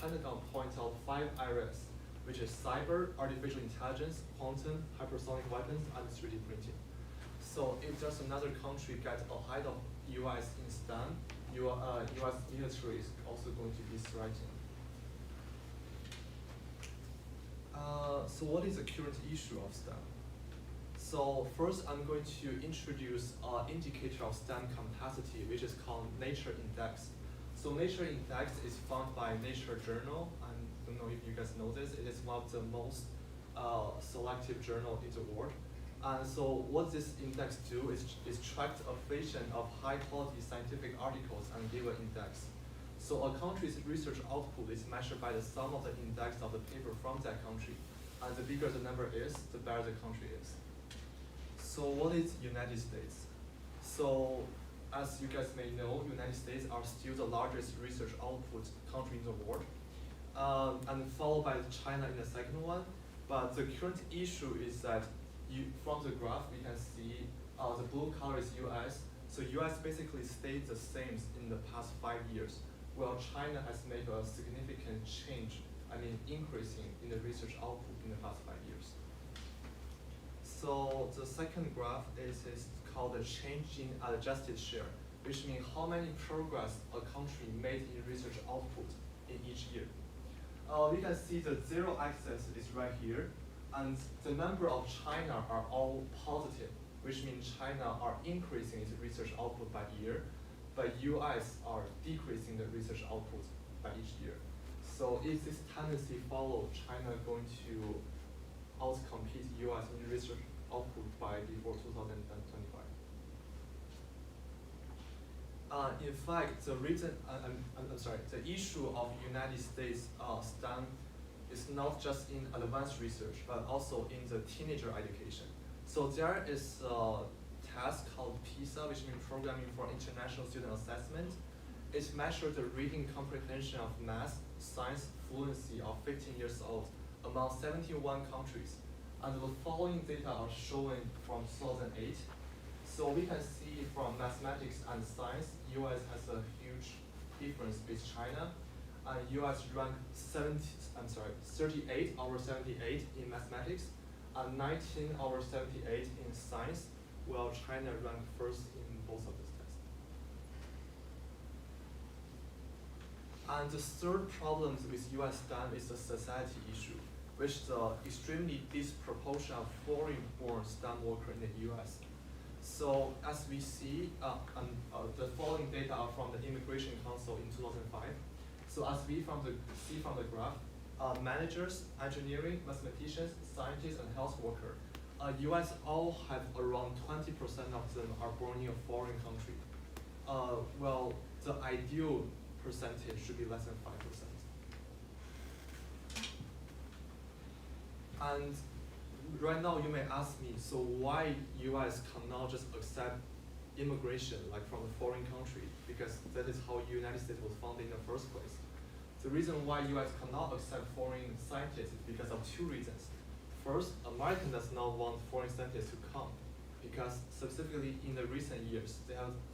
Pentagon points out 5 areas, which is cyber, artificial intelligence, quantum, hypersonic weapons, and 3D printing. So if just another country gets ahead of US in STEM, US military is also going to be threatened. So what is the current issue of STEM? So first, I'm going to introduce an indicator of STEM capacity, which is called Nature Index. So Nature Index is found by Nature Journal. I don't know if you guys know this. It is one of the most selective journal in the world. And so what this index do is track the affiliation of high quality scientific articles and give an index. So a country's research output is measured by the sum of the index of the paper from that country. And the bigger the number is, the better the country is. So what is United States? So as you guys may know, United States are still the largest research output country in the world. And followed by China in the second one. But the current issue is that from the graph, we can see the blue color is US. So US basically stayed the same in the past 5 years, while China has made a significant change, increasing in the research output in the past 5 years. So the second graph is called the change in adjusted share, which means how many progress a country made in research output in each year. We can see the zero axis is right here, and the number of China are all positive, which means China are increasing its research output by year, but US are decreasing the research output by each year. So if this tendency follows, China going to outcompete US in research output by before 2025. In fact, the reason, the issue of United States STEM is not just in advanced research, but also in the teenager education. So there is a task called PISA, which means Programming for International Student Assessment. It measures the reading comprehension of math, science, fluency of 15 years old among 71 countries. And the following data are shown from 2008. So we can see from mathematics and science, US has a huge difference with China. And US ranked 38 over 78 in mathematics, and 19 over 78 in science, while China ranked first in both of these tests. And the third problem with US STEM is the society issue, which is the extremely disproportion of foreign-born STEM workers in the US. So as we see, the following data are from the Immigration Council in 2005. So as we see from the graph, managers, engineering, mathematicians, scientists, and health workers, US all have around 20% of them are born in a foreign country. Well, the ideal percentage should be less than 5%. And right now you may ask me, so why US cannot just accept immigration like from a foreign country? Because that is how United States was founded in the first place. The reason why US cannot accept foreign scientists is because of 2 reasons. First, America does not want foreign scientists to come, because specifically in the recent years,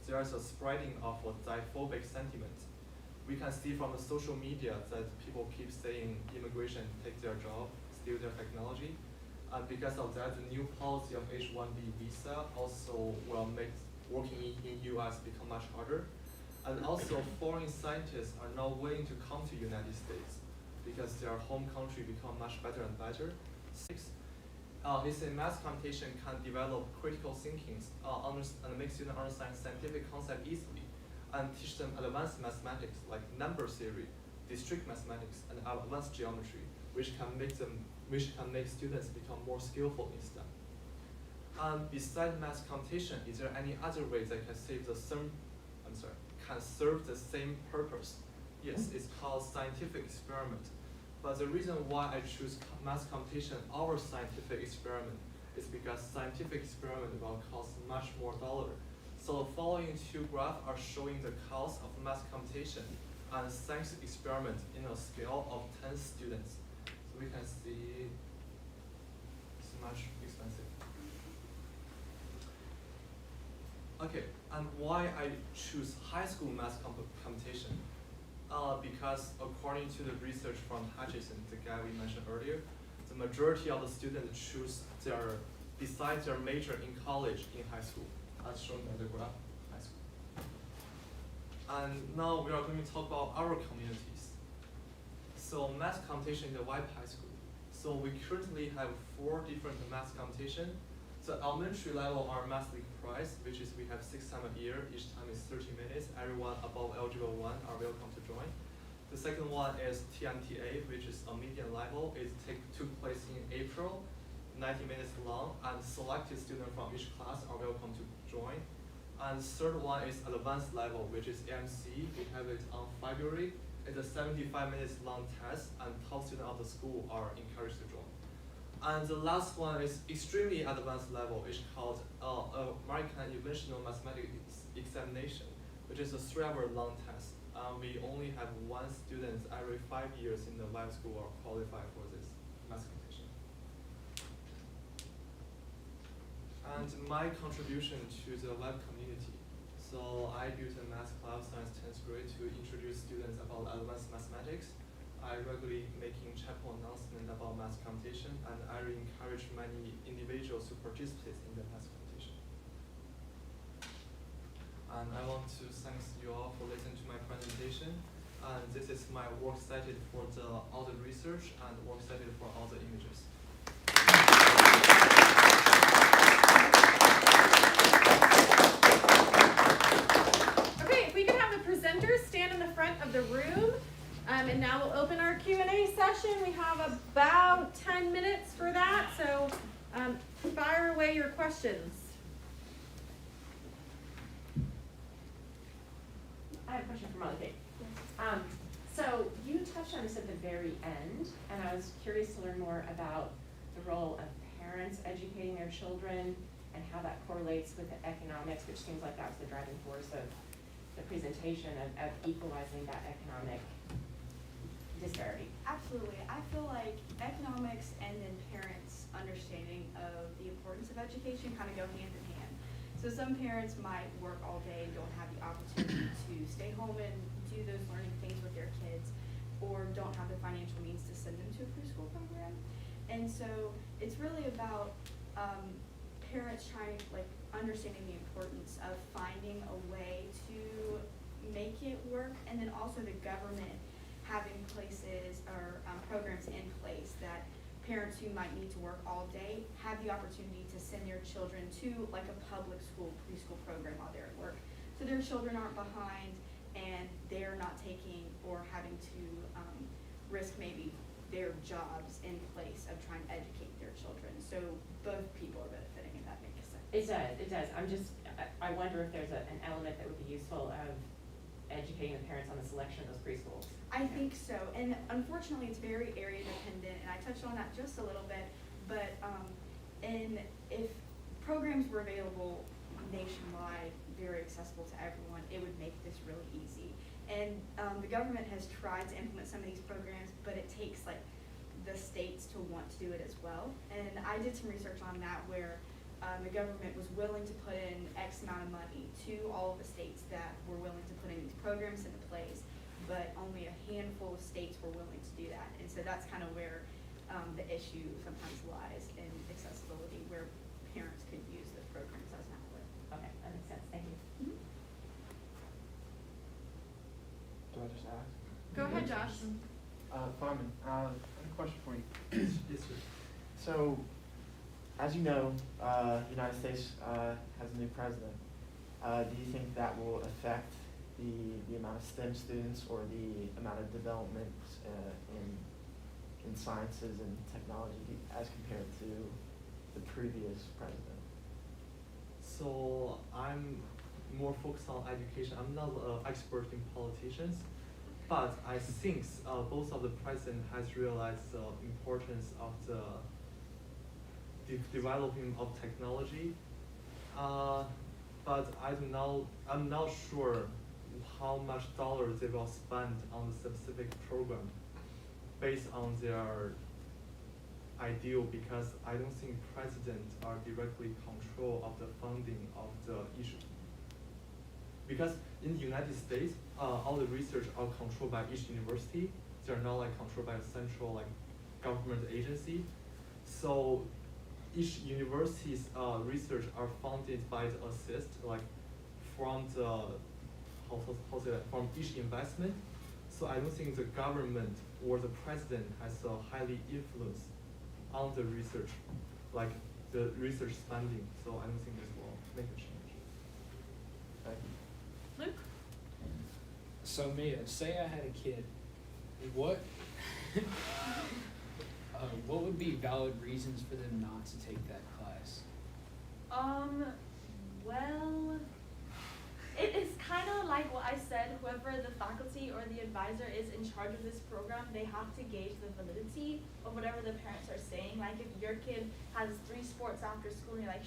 there is a spreading of a xenophobic sentiment. We can see from the social media that people keep saying immigration take their job, steal their technology. And because of that, the new policy of H-1B visa also will make working in US become much harder. And also, foreign scientists are now willing to come to United States because their home country become much better and better. 6, they say math computation can develop critical thinking and make students understand scientific concepts easily, and teach them advanced mathematics like number theory, discrete mathematics, and advanced geometry, which can make students become more skillful in STEM. And besides math computation, is there any other way that can serve the same purpose? Yes, it's called scientific experiment. But the reason why I choose math computation over scientific experiment is because scientific experiment will cost much more dollars. So the following 2 graphs are showing the cost of math computation and science experiment in a scale of 10 students. So we can see it's much expensive. Okay, and why I choose high school math competition? Because according to the research from Hutchison, the guy we mentioned earlier, the majority of the students choose besides their major in college in high school, as shown by the graph, high school. And now we are going to talk about our communities. So math competition in the White High School. So we currently have 4 different math competition. The elementary level are Math League Prize, which is we have 6 times a year. Each time is 30 minutes. Everyone above eligible 1 are welcome to join. The second one is TMTA, which is a medium level. It took place in April, 90 minutes long, and selected students from each class are welcome to join. And the third one is advanced level, which is AMC. We have it on February. It's a 75 minutes long test, and top students of the school are encouraged to join. And the last one is extremely advanced level. It's called American Inventional Mathematics Examination, which is a 3-hour long test. We only have 1 student every 5 years in the web school are qualified for this math competition. And my contribution to the web community. So I built a math class since 10th grade to introduce students about advanced mathematics. I regularly making chapel announcement about math competition, and I encourage many individuals to participate in the math competition. And I want to thank you all for listening to my presentation. And this is my work cited for all the research and work cited for all the images. Okay, if we could have the presenters stand in the front of the room. And now we'll open our Q&A session. We have about 10 minutes for that, so fire away your questions. I have a question for Molly Kate. So you touched on this at the very end, and I was curious to learn more about the role of parents educating their children and how that correlates with the economics, which seems like that was the driving force of the presentation of equalizing that economic disparity. Absolutely. I feel like economics and then parents' understanding of the importance of education kind of go hand in hand. So some parents might work all day and don't have the opportunity to stay home and do those learning things with their kids, or don't have the financial means to send them to a preschool program. And so it's really about parents trying to understanding the importance of finding a way to make it work, and then also the government having places or programs in place that parents who might need to work all day have the opportunity to send their children to a public school preschool program while they're at work. So their children aren't behind and they're not taking or having to risk maybe their jobs in place of trying to educate their children. So both people are benefiting, if that makes sense. It does. I wonder if there's an element that would be useful of educating the parents on the selection of those preschools. I think so, and unfortunately it's very area dependent, and I touched on that just a little bit, but and if programs were available nationwide, very accessible to everyone, it would make this really easy. And the government has tried to implement some of these programs, but it takes the states to want to do it as well. And I did some research on that where the government was willing to put in X amount of money to all of the states that were willing to put in these programs into place, but only a handful of states were willing to do that. And so that's kind of where the issue sometimes lies in accessibility, where parents could use the programs as an outlet. Okay, that makes sense. Thank you. Mm-hmm. Do I just ask? Go ahead, Josh. Fine. I have a question for you. Yes, sir. So, as you know, the United States has a new president. Do you think that will affect the amount of STEM students or the amount of development in sciences and technology as compared to the previous president? So I'm more focused on education. I'm not an expert in politicians, but I think both of the president has realized the importance of the developing of technology. But I'm not sure how much dollars they will spend on the specific program based on their ideal, because I don't think presidents are directly control of the funding of each because in the United States, all the research are controlled by each university. They're not like controlled by a central like government agency. So each university's research are funded by the assist, like from the from each investment. So I don't think the government or the president has a highly influence on the research, like the research spending. So I don't think this will make a change. Luke? So Mia, say I had a kid, what would be valid reasons for them not to take that class? Well, it is kind of like what I said, whoever the faculty or the advisor is in charge of this program, they have to gauge the validity of whatever the parents are saying. Like if your kid has 3 sports after school and you're like,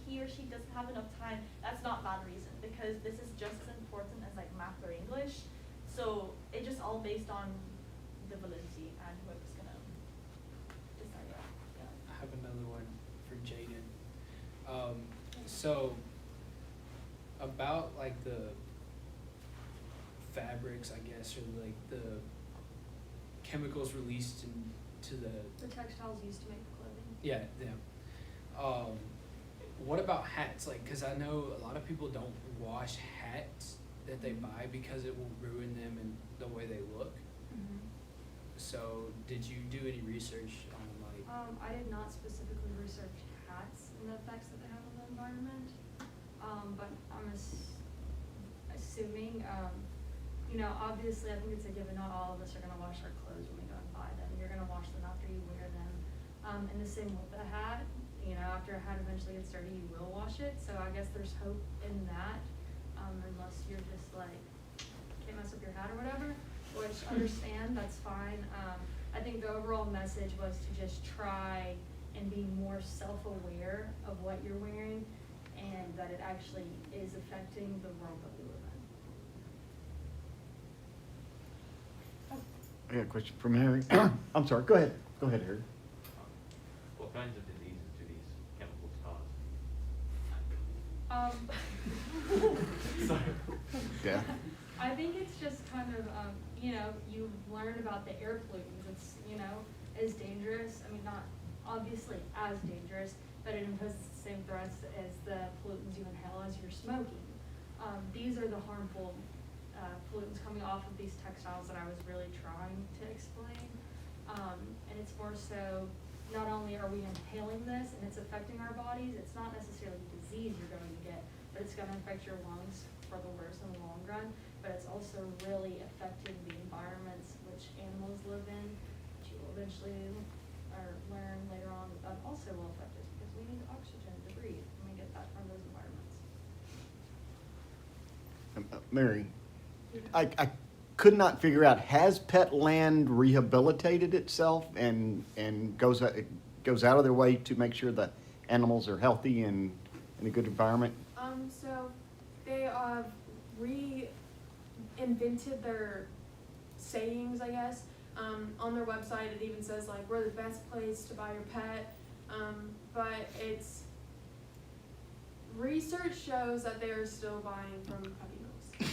he or she doesn't have enough time, that's not valid reason, because this is just as important as like math or English. So it's just all based on the validity and whoever's gonna decide that. Yeah. I have another one for Jaden. So about like the fabrics, I guess, or like the chemicals released into The textiles used to make the clothing. yeah, them. What about hats? Like, cause I know a lot of people don't wash hats that they buy because it will ruin them and the way they look. So did you do any research on like? I did not specifically research hats and the effects that they have on the environment, but I'm assuming, you know, obviously I think it's a given, not all of us are gonna wash our clothes when we go and buy them. You're gonna wash them after you wear them. And the same with the hat, you know, after a hat eventually gets dirty, you will wash it. So I guess there's hope in that, unless you're just like, can't mess up your hat or whatever, which understand, that's fine. I think the overall message was to just try and be more self-aware of what you're wearing and that it actually is affecting the world that we live in. I got a question from Harry. I'm sorry, go ahead, Harry. What kinds of diseases do these chemicals cause? Sorry. Yeah. I think it's just kind of, you know, you learn about the air pollutants. It's, you know, as dangerous. I mean, not obviously as dangerous, but it imposes the same threats as the pollutants you inhale as you're smoking. These are the harmful pollutants coming off of these textiles that I was really trying to explain. And it's more so, not only are we inhaling this and it's affecting our bodies, it's not necessarily disease you're going to get, but it's going to affect your lungs for the worse in the long run. But it's also really affecting the environments which animals live in, which you will eventually learn later on that also will affect us because we need oxygen to breathe and we get that from those environments. Mary, I could not figure out, has Petland rehabilitated itself and goes out of their way to make sure the animals are healthy and in a good environment? So they reinvented their sayings, I guess. On their website, it even says like, we're the best place to buy your pet. But it's, research shows that they are still buying from puppy mills.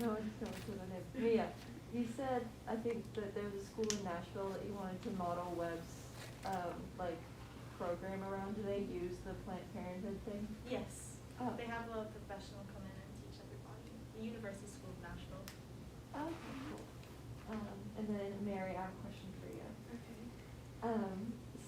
No, I just don't know the name. Mia, you said, I think that there was a school in Nashville that you wanted to model Webb's, like, program around. Do they use the Planned Parenthood thing? Yes. Oh. They have a professional come in and teach everybody. The University School of Nashville. Oh, okay, cool. And then Mary, I have a question for you. Okay.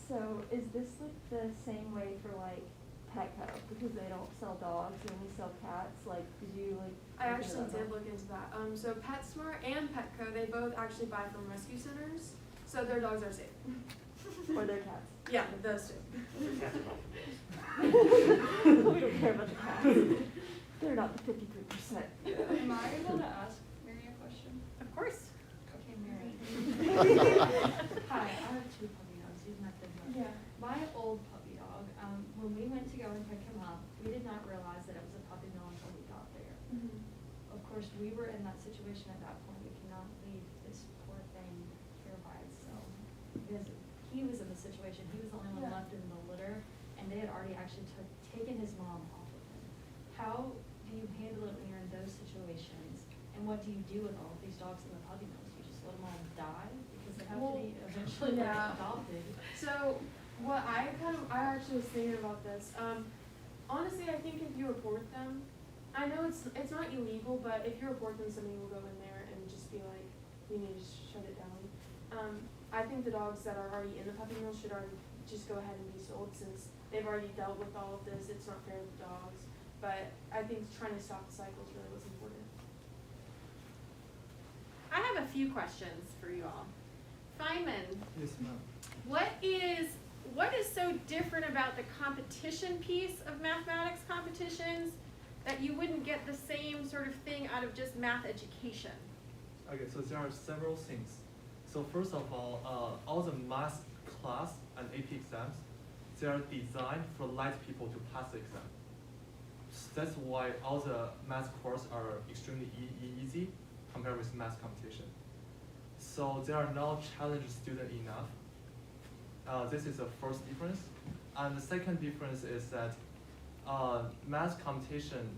So is this like the same way for like Petco, because they don't sell dogs, they only sell cats? Like, did you like? I look actually into did that? look into that. So PetSmart and Petco, they both actually buy from rescue centers, so their dogs are safe. Or their cats? Yeah, those two. We don't care about the cats. They're not the 53%. Am I able to ask Mary a question? Of course. Okay, Mary. Hi, I have 2 puppy dogs. These are my big ones. Yeah. My old puppy dog, when we went to go and pick him up, we did not realize that it was a puppy mill until we got there. Of course, we were in that situation at that point. We cannot leave this poor thing here by itself. Because he was in the situation, he was the only one Yeah. left in the litter. already actually taken his mom off of him. How do you handle it when you're in those situations? And what do you do with all of these dogs in the puppy mills? You just let them all die because they have to be eventually yeah. adopted. So what I actually was thinking about this. Honestly, I think if you report them, I know it's not illegal, but if you report them, somebody will go in there and just be like, we need to shut it down. I think the dogs that are already in the puppy mill should already just go ahead and be sold since they've already dealt with all of this. It's not fair to the dogs, but I think trying to stop the cycle is really what's important. I have a few questions for you all. Feynman, Yes, ma'am. what is so different about the competition piece of mathematics competitions that you wouldn't get the same sort of thing out of just math education? Okay, so there are several things. So first of all the math class and AP exams, they are designed for light people to pass the exam. So that's why all the math courses are extremely easy compared with math competition. So they are not challenging student enough. This is the first difference. And the second difference is that math competition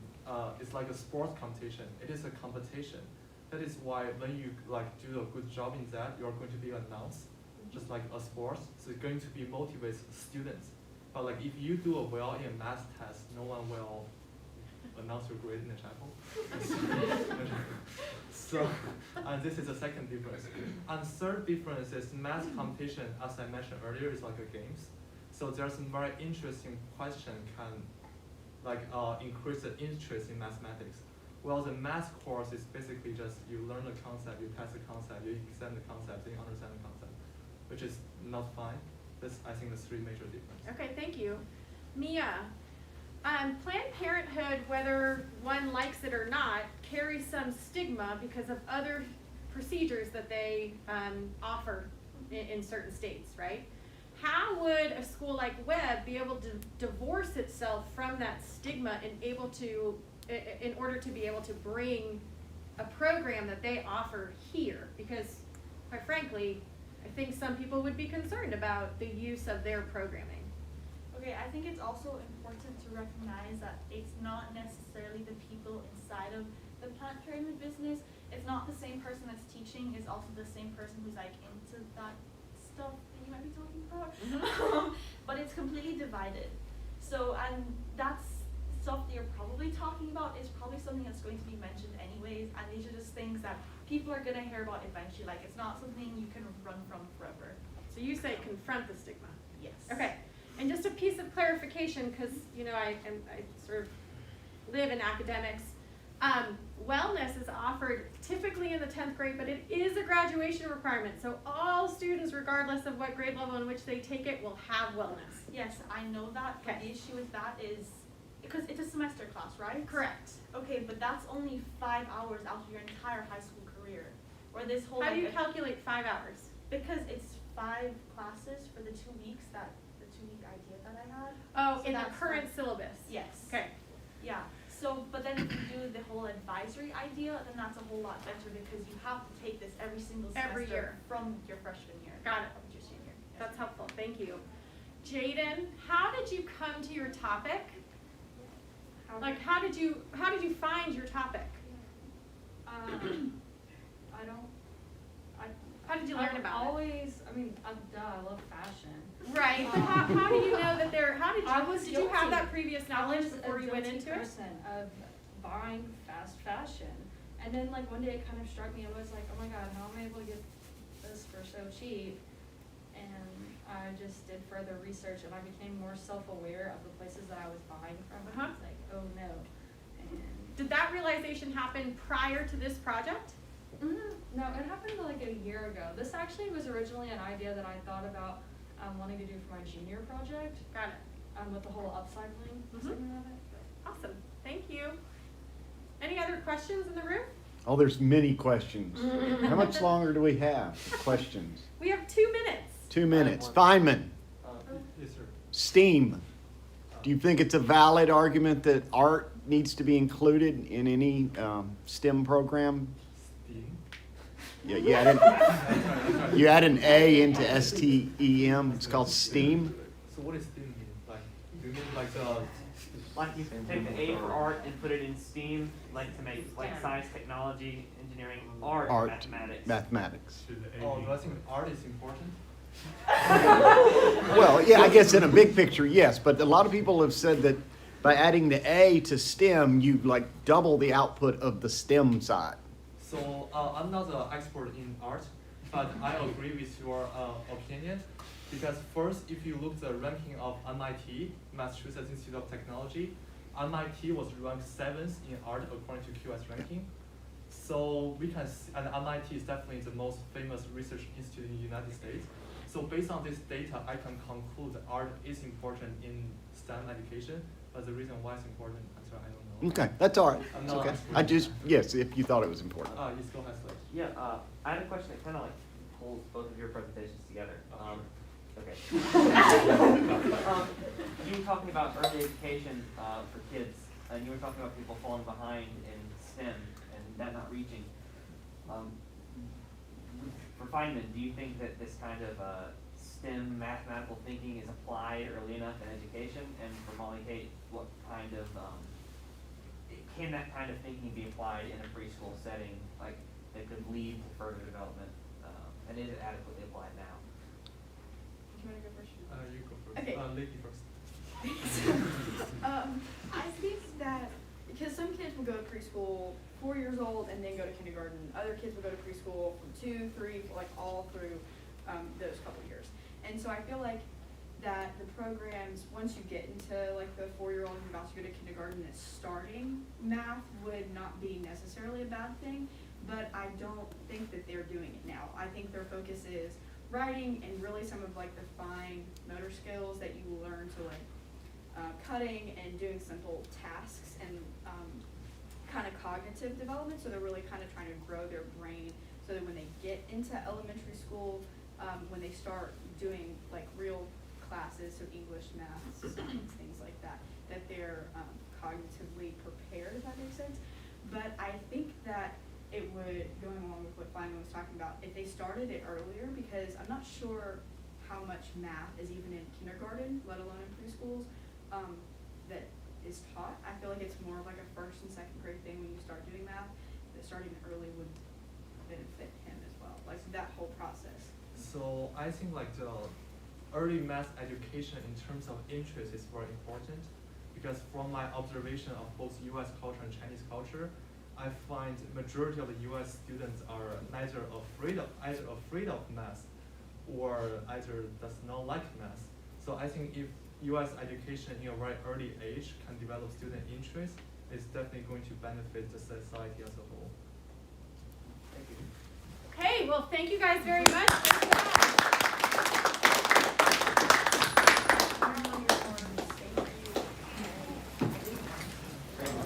is like a sports competition. It is a competition. That is why when you do a good job in that, you are going to be announced, just like a sports. So it's going to be motivate students. But like if you do well in a math test, no one will announce your grade in the chapel. So, and this is the second difference. And third difference is math competition, as I mentioned earlier, is like a games. So there's some very interesting question can increase the interest in mathematics. Well, the math course is basically just you learn the concept, you test the concept, you examine the concept, then you understand the concept, which is not fine. That's, I think, the three major differences. Okay, thank you. Mia, Planned Parenthood, whether one likes it or not, carries some stigma because of other procedures that they offer in certain states, right? How would a school like Webb be able to divorce itself from that stigma and in order to be able to bring a program that they offer here? Because, quite frankly, I think some people would be concerned about the use of their programming. Okay, I think it's also important to recognize that it's not necessarily the people inside of the Planned Parenthood business. It's not the same person that's teaching, it's also the same person who's into that stuff that you might be talking about. But it's completely divided. So, and that's stuff that you're probably talking about is probably something that's going to be mentioned anyways, and these are just things that people are gonna hear about eventually. It's not something you can run from forever. So you say confront the stigma. Yes. Okay, and just a piece of clarification, because I sort of live in academics. Wellness is offered typically in the 10th grade, but it is a graduation requirement. So all students, regardless of what grade level in which they take it, will have wellness. Yes, I know that, but the issue with that is, because it's a semester class, right? Correct. Okay, but that's only 5 hours out of your entire high school career. Or this whole How do you calculate 5 hours? Because it's 5 classes for the 2 weeks the 2-week idea that I had. Oh, So in the that's current like- syllabus? Yes. Okay. Yeah, so, but then if you do the whole advisory idea, then that's a whole lot better because you have to take this every single semester. Every year. From your freshman year. Got it. Of your senior year. Yes. That's helpful, thank you. Jaden, how did you come to your topic? How did you find your topic? How did you learn about it? Duh, I love fashion. Right, but how do you know that did you have guilty. that previous knowledge I was before you went into it? person of buying fast fashion. And then one day it kind of struck me, I was like, oh my god, how am I able to get this for so cheap? And I just did further research and I became more self-aware of the places that I was buying from. And I was like, oh no. And Did that realization happen prior to this project? no, it happened a year ago. This actually was originally an idea that I thought about wanting to do for my junior project. Got it. With the whole upcycling segment of it. Awesome, thank you. Any other questions in the room? Oh, there's many questions. How much longer do we have? Questions? We have 2 minutes. 2 minutes. Feynman, Yes, sir. STEAM. Do you think it's a valid argument that art needs to be included in any STEM program? STEAM? Yeah, you add an A into STEM. It's called STEAM. So what is STEAM mean? You mean like the Like you take the A for art and put it in STEAM, like to make like STEM. science, technology, engineering, art, Art, mathematics. mathematics. oh, do I think art is important? Well, yeah, I guess in a big picture, yes, but a lot of people have said that by adding the A to STEM, you like double the output of the STEM side. So I'm not an expert in art, but I agree with your opinion. Because first, if you look at the ranking of MIT, Massachusetts Institute of Technology, MIT was ranked 7th in art according to QS ranking. So we can see, and MIT is definitely the most famous research institute in the United States. So based on this data, I can conclude that art is important in STEM education, but the reason why it's important, actually, I don't know. Okay, that's all right. I'm It's not okay. an expert. I just, yes, if you thought it was important. You still have slides. Yeah, I had a question that kind of like pulls both of your presentations together. Okay. You were talking about early education for kids, and you were talking about people falling behind in STEM and that not reaching. For Feynman, do you think that this kind of STEM mathematical thinking is applied early enough in education? And for Molly Kate, what kind of can that kind of thinking be applied in a preschool setting, like that could lead to further development, and is it adequately applied now? Do you want to go first? You go first. Okay. Lady first. I think that because some kids will go to preschool 4 years old and then go to kindergarten. Other kids will go to preschool from 2, 3, like all through those couple years. And so I feel like that the programs, once you get into like the 4-year-old who's about to go to kindergarten that's starting math, would not be necessarily a bad thing. But I don't think that they're doing it now. I think their focus is writing and really some of like the fine motor skills that you learn to like cutting and doing simple tasks and kind of cognitive development. So they're really kind of trying to grow their brain so that when they get into elementary school, when they start doing like real classes, so English, math, science, things like that, that they're cognitively prepared, if that makes sense. But I think that it would, going along with what Feynman was talking about, if they started it earlier, because I'm not sure how much math is even in kindergarten, let alone in preschools, that is taught. I feel like it's more of like a 1st and 2nd grade thing when you start doing math, that starting early would benefit him as well, like that whole process. So I think like the early math education in terms of interest is very important, because from my observation of both US culture and Chinese culture, I find majority of the US students are either afraid of math or either does not like math. So I think if US education in a very early age can develop student interest, it's definitely going to benefit the society as a whole. Thank you. Okay, well, thank you guys very much.